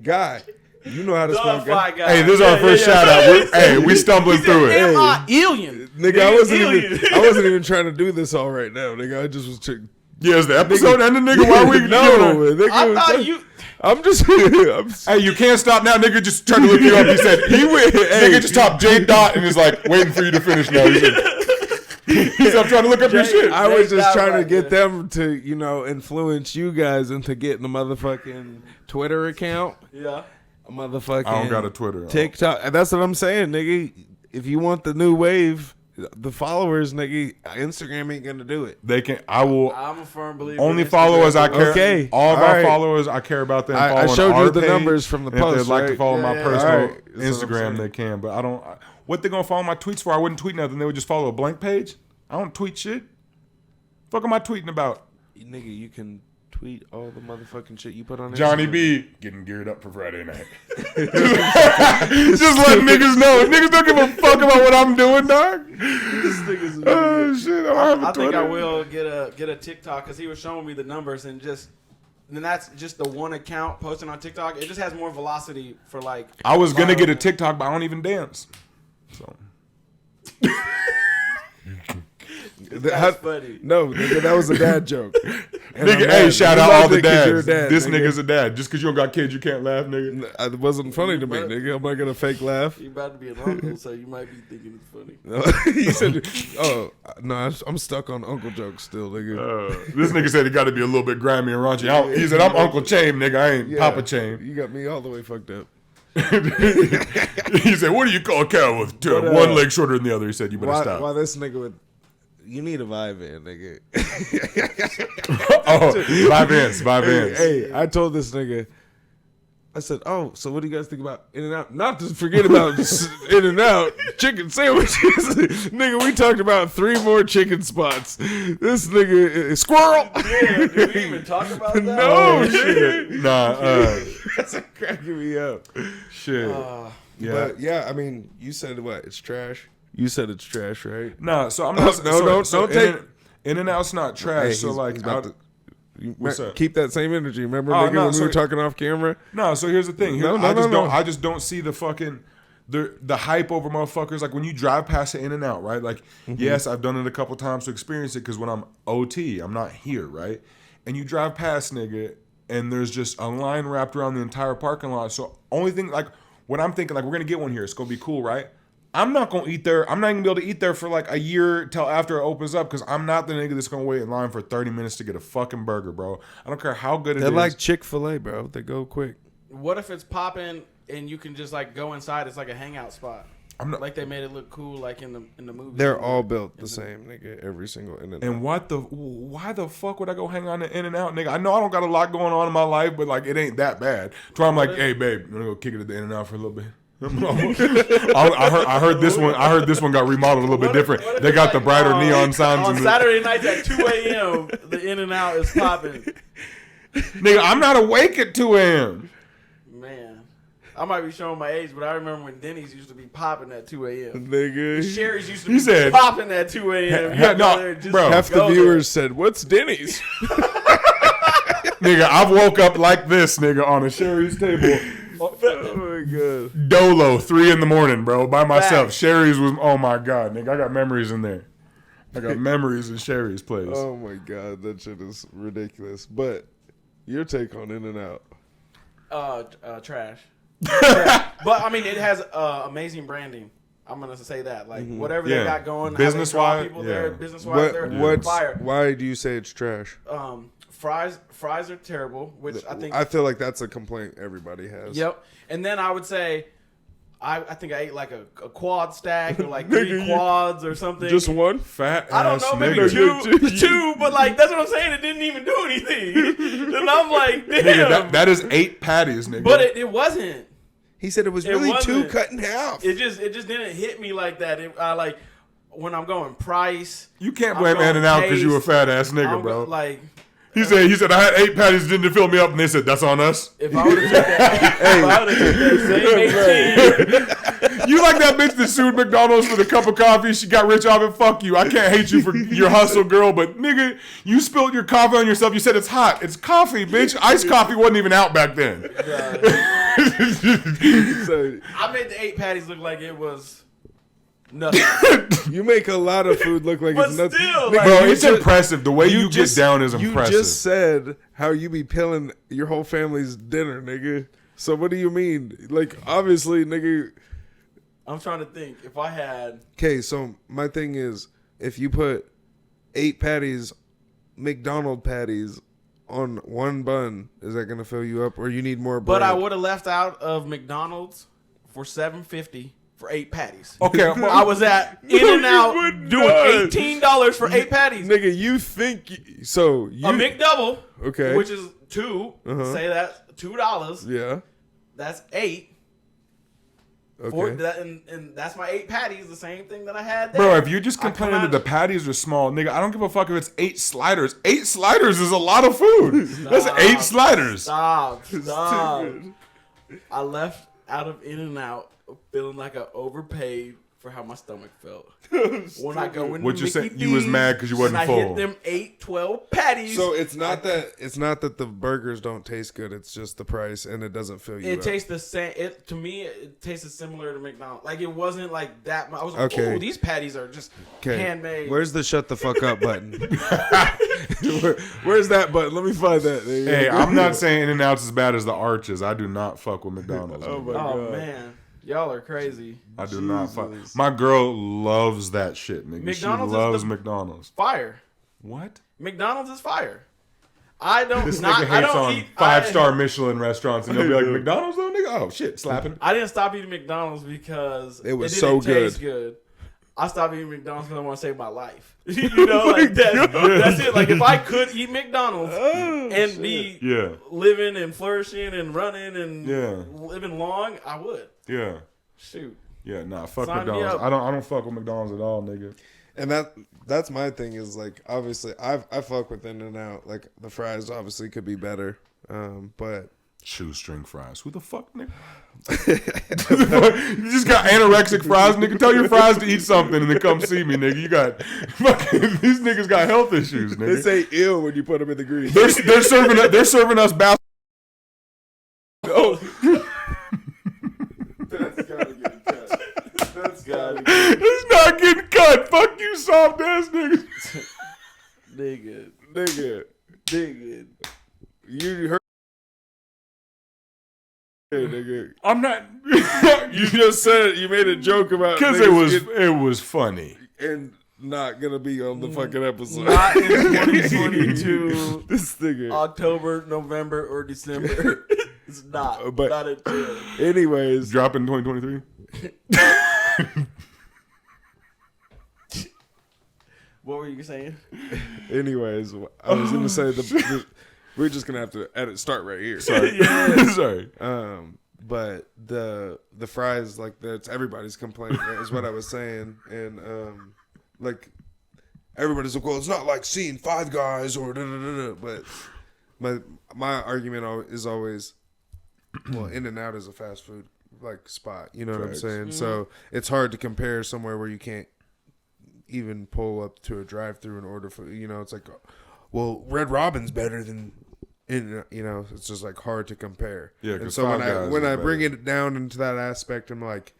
Guy. You know how to spell Phi guy. Guy. Hey, this is our first shout out. We stumbling through it. Alien. Nigga, I wasn't even trying to do this all right now, nigga. I just was Yeah, is the episode ending, nigga? Why we nigga, I thought you... I'm just Hey, you can't stop now, nigga. Just trying to look you up. He said he went. Nigga just topped J. Dot and is like waiting for you to finish now. He said, I'm trying to look up your shit. I was just trying to get them to, you know, influence you guys into getting a motherfucking Twitter account. Yeah. A motherfucking I don't got a Twitter. TikTok. That's what I'm saying, nigga. If you want the new wave, the followers, nigga, Instagram ain't gonna do it. They can. I will. I'm a firm believer. Only followers I care. Okay. All of All our right. followers, I care about them. I showed you the numbers from the and post. If they'd like to follow my personal All right. That's what I'm Instagram, saying. they can. But I don't. What they gonna follow my tweets for? I wouldn't tweet nothing. They would just follow a blank page. I don't tweet shit. Fuck am I tweeting about? Nigga, you can tweet all the motherfucking shit you put on Johnny Instagram. B getting geared up for Friday night. Just let niggas know. Niggas don't give a fuck about what I'm doing, dog. Oh shit! I think I will get a TikTok because he was showing me the numbers and that's just the one account posting on TikTok. It just has more velocity for like. I was gonna get a TikTok, but I don't even dance. So. That's funny. No, nigga, that was a dad joke. And Nigga, I'm hey, mad. shout You out loved all the it 'cause you're a dads. dad, This nigga. nigga's a dad. Just because you don't got kids, you can't laugh, nigga. It wasn't funny to me, nigga. I'm not gonna fake laugh. You about to be an uncle, so you might be thinking it's funny. He said, "Oh no, I'm stuck on uncle jokes still, nigga." This nigga said he got to be a little bit grimy and raunchy. He said, I'm Uncle Chain, nigga. I ain't Yeah, Papa Chain. You got me all the way fucked up. He said, what do you call a cow with one leg shorter than the other? He said, you better stop. Why this nigga would? You need a vibe in, nigga. Oh, vibe ins. Hey, I told this nigga. I said, "Oh, so what do you guys think about In-N-Out? Not to forget about In-N-Out chicken sandwiches, nigga. We talked about 3 more chicken spots. This nigga squirrel. Yeah, did we even talk about that? No, shit. Nah, That's cracking me up. shit. Yeah. But yeah, I mean, you said what? It's trash. You said it's trash, right? Nah, so I'm not. No, don't take. In-N-Out's not trash. Hey, so he's like, about to- what's up? Keep that same energy. Remember, Oh, nigga, no, when we so- were talking off camera? No, so here's the thing. No, I just don't see the fucking the hype over motherfuckers. Like when you drive past the In-N-Out, right? Like, yes, I've done it a couple times to experience it because when I'm OT, I'm not here, right? And you drive past, nigga, and there's just a line wrapped around the entire parking lot. So only thing, like, what I'm thinking, like, we're gonna get one here. It's gonna be cool, right? I'm not gonna eat there. I'm not gonna be able to eat there for like a year till after it opens up because I'm not the nigga that's gonna wait in line for 30 minutes to get a fucking burger, bro. I don't care how good it is. They're like Chick-fil-A, bro. They go quick. What if it's popping and you can just like go inside? It's like a hangout spot. Like they made it look cool, like in the movie. They're all built the same, nigga. Every single In-N-Out. And why the fuck would I go hang on to In-N-Out, nigga? I know I don't got a lot going on in my life, but like it ain't that bad. So I'm like, hey babe, I'm gonna go kick it at the In-N-Out for a little bit. I heard this one. I heard this one got remodeled a little bit different. They got the brighter neon signs. On Saturday nights at 2 a.m., the In-N-Out is popping. Nigga, I'm not awake at 2 a.m. Man, I might be showing my age, but I remember when Denny's used to be popping at 2 a.m. Nigga. Sherry's used to be popping at 2 a.m. Yeah, no, bro. Half the viewers said, "What's Denny's?" Nigga, I've woke up like this, nigga, on a Sherry's table. Oh my god. Dolo, 3 a.m, bro, by myself. Facts. Sherry's was, oh my god, nigga, I got memories in there. I got memories in Sherry's place. Oh my god, that shit is ridiculous. But your take on In-N-Out? Trash. But I mean, it has amazing branding. I'm gonna say that, like whatever they got going, business-wise, people there, business-wise, they're fire. Why do you say it's trash? Fries are terrible, which I feel like that's a complaint everybody has. Yep. And then I would say, I think I ate like a quad stack or like 3 quads or something. Just one? Fat ass I don't know, maybe nigga. two, but like that's what I'm saying. It didn't even do anything, and I'm like, damn. Nigga, that is 8 patties, nigga. But it wasn't. He said it was really 2 cut in half. It just didn't hit me like that. Like when I'm going price. You can't blame In-N-Out because you a fat ass nigga, bro. Like. He said I had 8 patties, didn't fill me up, and they said that's on us. If I would have took that same 18. You like that bitch that sued McDonald's for the cup of coffee? She got rich off it. Fuck you. I can't hate you for your hustle, girl, but nigga, you spilled your coffee on yourself. You said it's hot. It's coffee, bitch. Iced coffee wasn't even out back then. I made the 8 patties look like it was nothing. You make a lot of food look like it's nothing. Still, Nigga, Bro, it's impressive. The way you get down is impressive. You just said how you be pilling your whole family's dinner, nigga. So what do you mean? Like, obviously, nigga. I'm trying to think. If I had... Okay, so my thing is, if you put 8 patties, McDonald's patties, on one bun, is that going to fill you up? Or you need more bread? But I would have left out of McDonald's for $7.50 for 8 patties. Okay, I was at In-N-Out doing $18 for 8 patties. Nigga, you think... So, you... A McDouble, okay, which is 2. Say that's $2. Yeah. That's 8. Okay. And that's my 8 patties, the same thing that I had there. Bro, if you're just complaining that the patties are small, nigga, I don't give a fuck if it's 8 sliders. 8 sliders is a lot of food. That's 8 sliders. Stop. I left out of In-N-Out feeling like I overpaid for how my stomach felt. When I go in What you Mickey said, you was mad because you wasn't full. I hit them 8-12 patties. So it's not that the burgers don't taste good. It's just the price, and it doesn't fill you up. It tastes the same. To me, it tasted similar to McDonald's. Like it wasn't like that. I was like, okay. "Ooh, these patties are just handmade." Where's the shut the fuck up button? Where's that button? Let me find that. Hey, I'm not saying In-N-Out's as bad as the Arches. I do not fuck with McDonald's. Oh my Oh god, man, y'all are crazy. I do not fuck. My girl loves that shit, nigga. McDonald's she loves is the McDonald's. Fire. What? McDonald's is fire. I don't. This not, nigga I hates don't on eat 5-star Michelin restaurants, and they'll be like, McDonald's though, nigga? Oh shit, slapping. I didn't stop eating McDonald's because it was didn't so taste good. I stopped eating McDonald's because I want to save my life. You know, like that's it. Like if I could eat McDonald's and be living and flourishing and running and living long, I would. Yeah. Shoot. Yeah, nah, fuck Sign me McDonald's. up. I don't fuck with McDonald's at all, nigga. And that's my thing is like obviously I fuck with In-N-Out. Like the fries obviously could be better, but shoestring fries. Who the fuck, nigga? You just got anorexic fries, nigga. Tell your fries to eat something and then come see me, nigga. You got fucking these niggas got health issues, nigga. They say ill when you put them in the grease. They're serving us bath. Oh. That's gotta get cut. That's gotta get cut. It's not getting cut. Fuck you, soft ass niggas. Nigga. You heard. Hey, nigga. I'm not. You just said you made a joke about because it was funny and not gonna be on the fucking episode. Not in 2022. This nigga. October, November, or December. It's not. But not until. anyways, drop in 2023. What were you saying? Anyways, I was gonna say we're just gonna have to start right here. Sorry. Sorry. But the fries, like, that's everybody's complaint, is what I was saying, and like everybody's like, well, it's not like seeing Five Guys or da da da da. But my argument is always, well, In-N-Out is a fast food like spot, you know what I'm saying? Mm-hmm. So it's hard to compare somewhere where you can't even pull up to a drive-through and order for, you know, it's like, well, Red Robin's better than, you know, it's just like hard to compare. Yeah, and 'cause so Five when Guys I is bring better. it down into that aspect, I'm like,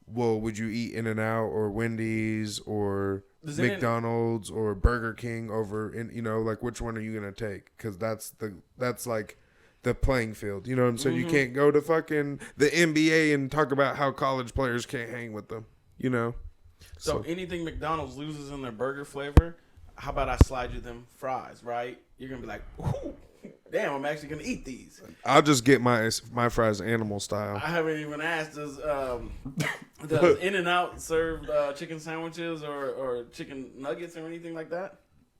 well, would you eat In-N-Out or Wendy's or Does McDonald's or Burger King over, in, you know, like, which one are you gonna take? Because that's like the playing field, you know what I'm saying? Mm-hmm. You can't go to fucking the NBA and talk about how college players can't hang with them, you know. So anything McDonald's loses in their burger flavor, how about I slide you them fries, right? You're going to be like, ooh, damn, I'm actually going to eat these. I'll just get my fries animal style. I haven't even asked, does In-N-Out serve chicken sandwiches or chicken nuggets or anything like that?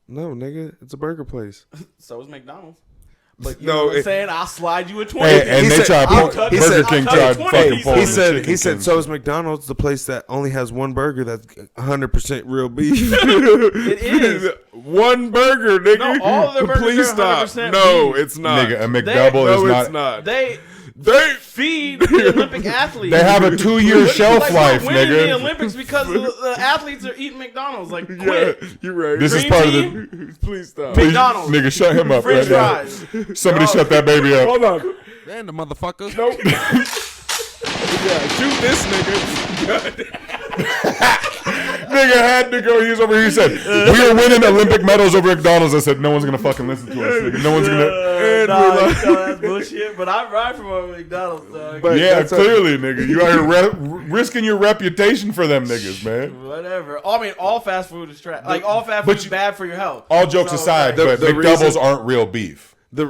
No, nigga, it's a burger place. So is McDonald's. But you No, know what I'm it- saying? I'll slide you a 20. Hey, and He they said- tried. I'll Burger cut- King I'll tried cut 20. fucking He pulling He the said, chicken so is McDonald's, the place that only has one burger that's 100% real beef. It is. One burger, nigga. No, all of their burgers Please are stop. 100% No, beef. it's not. Nigga, a McDouble no, is it's not. not. They They feed the Olympic athletes. They have a 2-year shelf Like, life, we're winning the nigga. Olympics because the athletes are eating McDonald's. Like, Yeah, quit. you're right. This is Dream part of team? the. Please stop. Please, McDonald's. nigga, shut him up French right fries. now. Somebody shut that baby up. Hold on. Random motherfucker. Nope. Yeah, shoot this nigga. Nigga had to go. He was over here. He said, "We are winning Olympic medals over McDonald's." I said, "No one's gonna fucking listen to us. Nigga. No one's gonna." That's bullshit. But I ride from a McDonald's, dog. But Yeah, that's clearly, nigga. You out here risking your reputation for them niggas, man. Whatever. I mean, all fast food is trash. Like, all fast food is bad for your health. All jokes So, aside, like, but the McDoubles reason- aren't real beef. The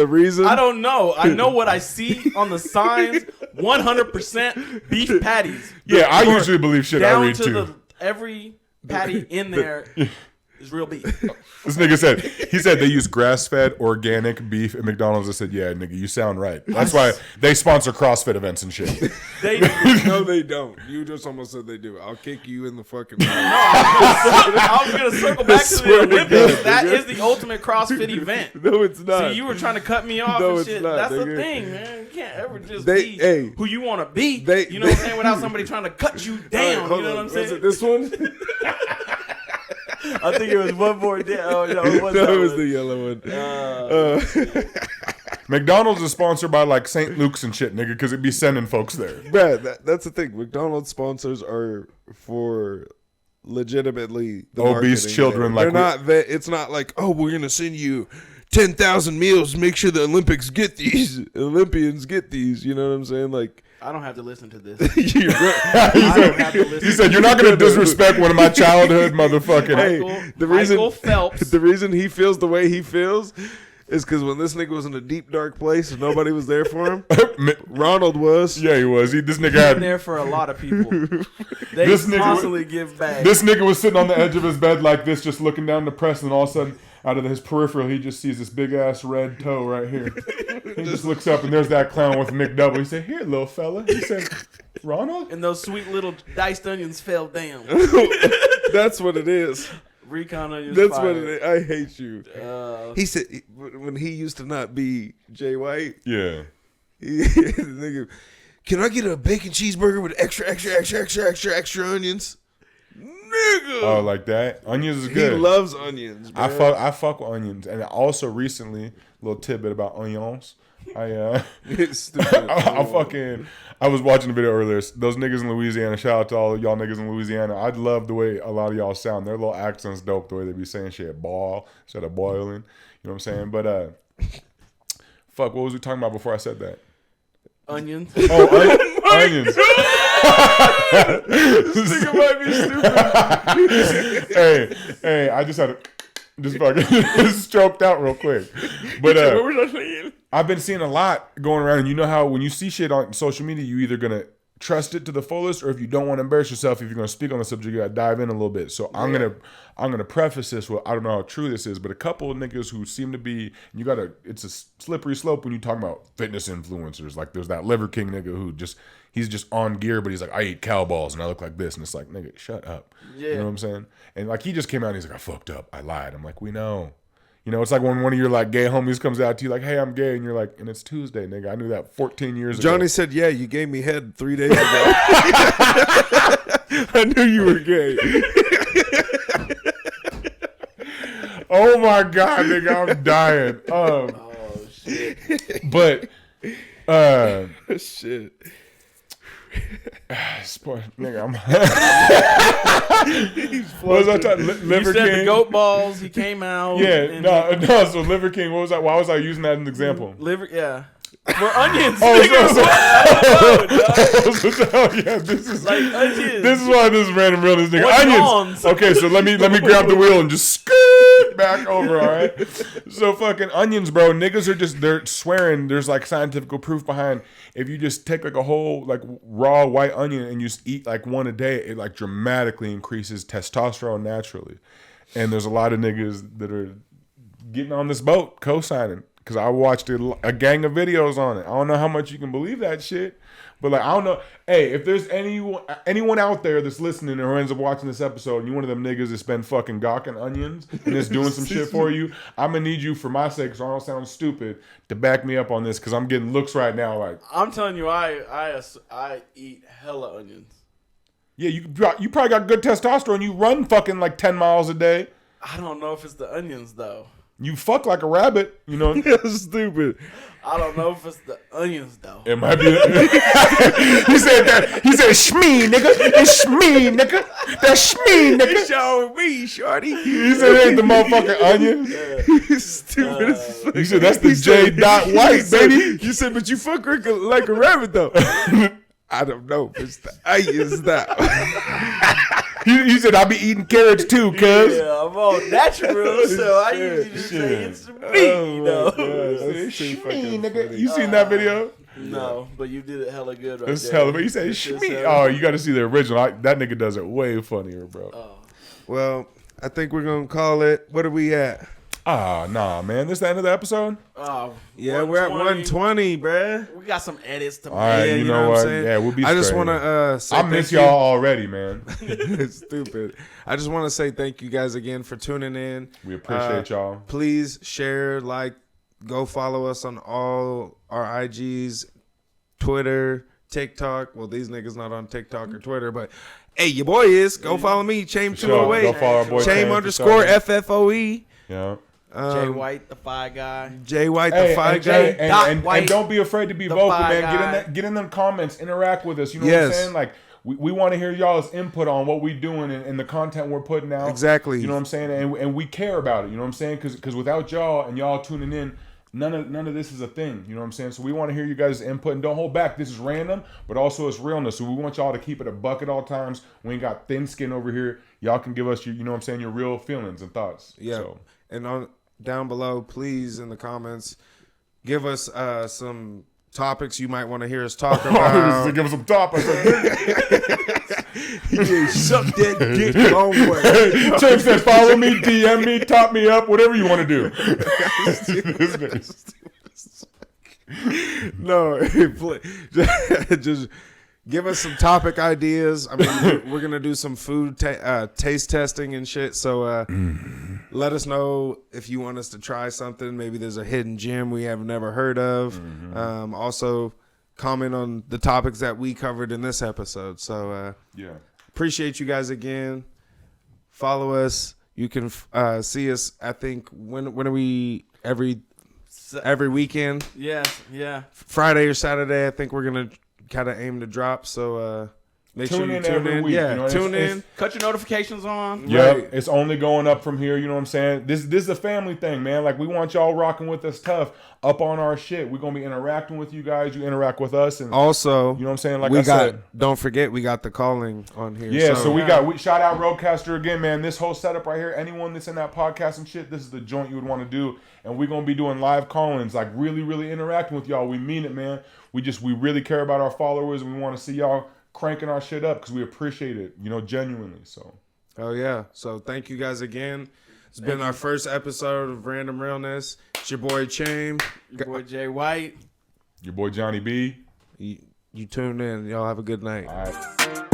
reason I don't know. I know what I see on the signs. 100% beef patties. Yeah, I Or usually believe shit I down read to too. every patty in there is real beef. This nigga said, he said they use grass-fed organic beef at McDonald's. I said, yeah, nigga, you sound right. That's why they sponsor CrossFit events and shit. They, No, they don't. You just almost said they do. I'll kick you in the fucking mouth. I was gonna circle back to swear the to Olympics. God, That nigga. is the ultimate CrossFit event. No, it's not. See, you were trying to cut me off No, and it's shit. not, That's the nigga. thing, man. You can't ever just They- be hey, who you want to be. they- you know what I'm saying? Without somebody trying to cut you down. Hold You know on. what I'm Was saying? it this one? I think it was one more down. Oh, no, it wasn't. No, it that was one. the yellow one. McDonald's is sponsored by like St. Luke's and shit, nigga, because it'd be sending folks there. Bruh, that's the thing. McDonald's sponsors are for legitimately the Obese marketing. children, They're like not. It's not like, oh, we're gonna send you 10,000 meals. Make sure the Olympics get these. Olympians get these. You know what I'm saying? Like, I don't have to listen to this. you're right. I don't have to listen He said, you're not going to disrespect one of my childhood motherfucking... Hey, the reason Michael Phelps. the reason he feels the way he feels is because when this nigga was in a deep dark place and nobody was there for him, Ronald was. Yeah, he was. This nigga been had... there for a lot of people. They This nigga constantly give back. This nigga was sitting on the edge of his bed like this, just looking down the press, and all of a sudden, out of his peripheral, he just sees this big-ass red toe right here. He just looks up, and there's that clown with McDouble. He said, here, little fella. He said, Ronald? and those sweet little diced onions fell down. That's what it is. Recon onions. That's fire. what it is. I hate you. Uh, He said when he used to not be Jay White, Yeah. the nigga, can I get a bacon cheeseburger with extra onions? Nigga. Oh, like that? Onions is He good. loves onions, bro. I fuck with onions. And also recently, little tidbit about onions. It's stupid. I was watching a video earlier. Those niggas in Louisiana, shout out to all y'all niggas in Louisiana. I love the way a lot of y'all sound. Their little accent's dope, the way they be saying shit, ball instead of boiling. You know what I'm saying? But, fuck, what was we talking about before I said that? onions. Oh, onions. This nigga might be stupid. hey, I just had just fucking stroked out real quick. But, What was I saying? I've been seeing a lot going around, and you know how when you see shit on social media, you either gonna trust it to the fullest, or if you don't want to embarrass yourself, if you're going to speak on the subject, you got to dive in a little bit. So I'm gonna preface this with, I don't know how true this is, but a couple of niggas who seem to be, it's a slippery slope when you talk about fitness influencers. Like there's that Liver King nigga who he's just on gear, but he's like, I eat cow balls and I look like this, and it's like, nigga, shut up. Yeah. You know what I'm saying? And like he just came out and he's like, I fucked up, I lied. I'm like, we know. You know, it's like when one of your like gay homies comes out to you like, hey, I'm gay, and you're like, and it's Tuesday, nigga. I knew that 14 years ago. Johnny said, yeah, you gave me head 3 days ago. I knew you were gay. Oh my God, nigga, I'm dying. Oh shit. But Shit. Sport, nigga, I'm. What was I talking? Liver You said King. the goat balls. He came out. Yeah, no. So Liver King. What was that? Why was I using that as an example? Liver. Yeah. For onions. Oh, nigga. yeah. This is Like onions. This is why this is random realness, nigga. What Onions. yawns? Okay, so let me grab the wheel and just scoot back over. All right. So fucking onions, bro. Niggas are they're swearing. There's like scientific proof behind. If you just take like a whole like raw white onion and you just eat like one a day, it like dramatically increases testosterone naturally. And there's a lot of niggas that are getting on this boat, co-signing. Because I watched a gang of videos on it. I don't know how much you can believe that shit. But like, I don't know. Hey, if there's anyone out there that's listening or ends up watching this episode and you one of them niggas that's been fucking gawking onions and is doing some shit for you, I'm going to need you, for my sake, so I don't sound stupid, to back me up on this, because I'm getting looks right now like. I'm telling you, I eat hella onions. Yeah, you probably got good testosterone. You run fucking like 10 miles a day. I don't know if it's the onions though. You fuck like a rabbit, you know. That's stupid. I don't know if it's the onions though. It might be. He said that. He said, "Shmee, nigga. It's shmee, nigga. That's shmee, nigga." Show me, shorty. He said it ain't the motherfucking onion. He's stupid as fuck. You said that's the J. White, baby. You said, but you fuck like a rabbit, though. I don't know. It's the onions, though. He said, I'll be eating carrots too, cuz. Yeah, I'm all natural, so I usually just say it's me. Nigga. You seen that video? No, but you did it hella good right It's there. hella. You said shmee. Oh, you got to see the original. That nigga does it way funnier, bro. Well, I think we're going to call it. What are we at? Ah, nah, man. This the end of the episode? Oh, Yeah, we're at 120, bruh. We got some edits to make. All right, Yeah, you know what I'm what? saying? Yeah, we'll be I just straight. want to say I miss thank y'all already, man. It's stupid. I just want to say thank you guys again for tuning in. We appreciate y'all. Please share, go follow us on all our IGs, Twitter, TikTok. Well, these niggas not on TikTok or Twitter, but hey, your boy is. Go follow me, Chame208. Go follow our boy Chame_FFOE. Yeah. Jay White, the Fi Guy. Jay White, Hey, the Fi and, Guy. Jay, and White, don't be afraid to be the vocal, Fi man. Guy. Get in them comments, interact with us. You know what Yes. I'm saying? Like we want to hear y'all's input on what we doing and the content we're putting out. Exactly. You know what I'm saying? And we care about it. You know what I'm saying? Because without y'all and y'all tuning in, none of this is a thing. You know what I'm saying? So we want to hear you guys' input, and don't hold back. This is random, but also it's realness. So we want y'all to keep it a buck at all times. We ain't got thin skin over here. Y'all can give us your, you know what I'm saying, your real feelings and thoughts. Yeah. So. And down below, please, in the comments, give us some topics you might want to hear us talk about. Give us some topics. Suck that dick long way. Chip said, follow me, DM me, top me up, whatever you want to do. No, just give us some topic ideas. I mean, we're gonna do some food taste testing and shit. So let us know if you want us to try something. Maybe there's a hidden gem we have never heard of. Also, comment on the topics that we covered in this episode. So Yeah. appreciate you guys again. Follow us. You can see us. I think when are we every weekend? Yeah. Friday or Saturday. I think we're gonna kind of aim to drop. So Make Tune sure you in every week. Yeah, You know, tune it's- in. Cut your notifications on. Yeah, Right. it's only going up from here. You know what I'm saying? This is a family thing, man. Like we want y'all rocking with us tough up on our shit. We're gonna be interacting with you guys. You interact with us, and Also, you know what I'm saying. Like we I said, don't forget we got the calling on here. yeah. So we shout out Roadcaster again, man. This whole setup right here. Anyone that's in that podcast and shit, this is the joint you would want to do. And we're gonna be doing live call-ins, like really, really interacting with y'all. We mean it, man. We really care about our followers, and we want to see y'all cranking our shit up because we appreciate it, you know, genuinely. So. Oh yeah. So thank you guys again. It's been our first episode of Random Realness. It's your boy Chaim. Your boy Jay White. Your boy Johnny B. You tune in. Y'all have a good night. All right.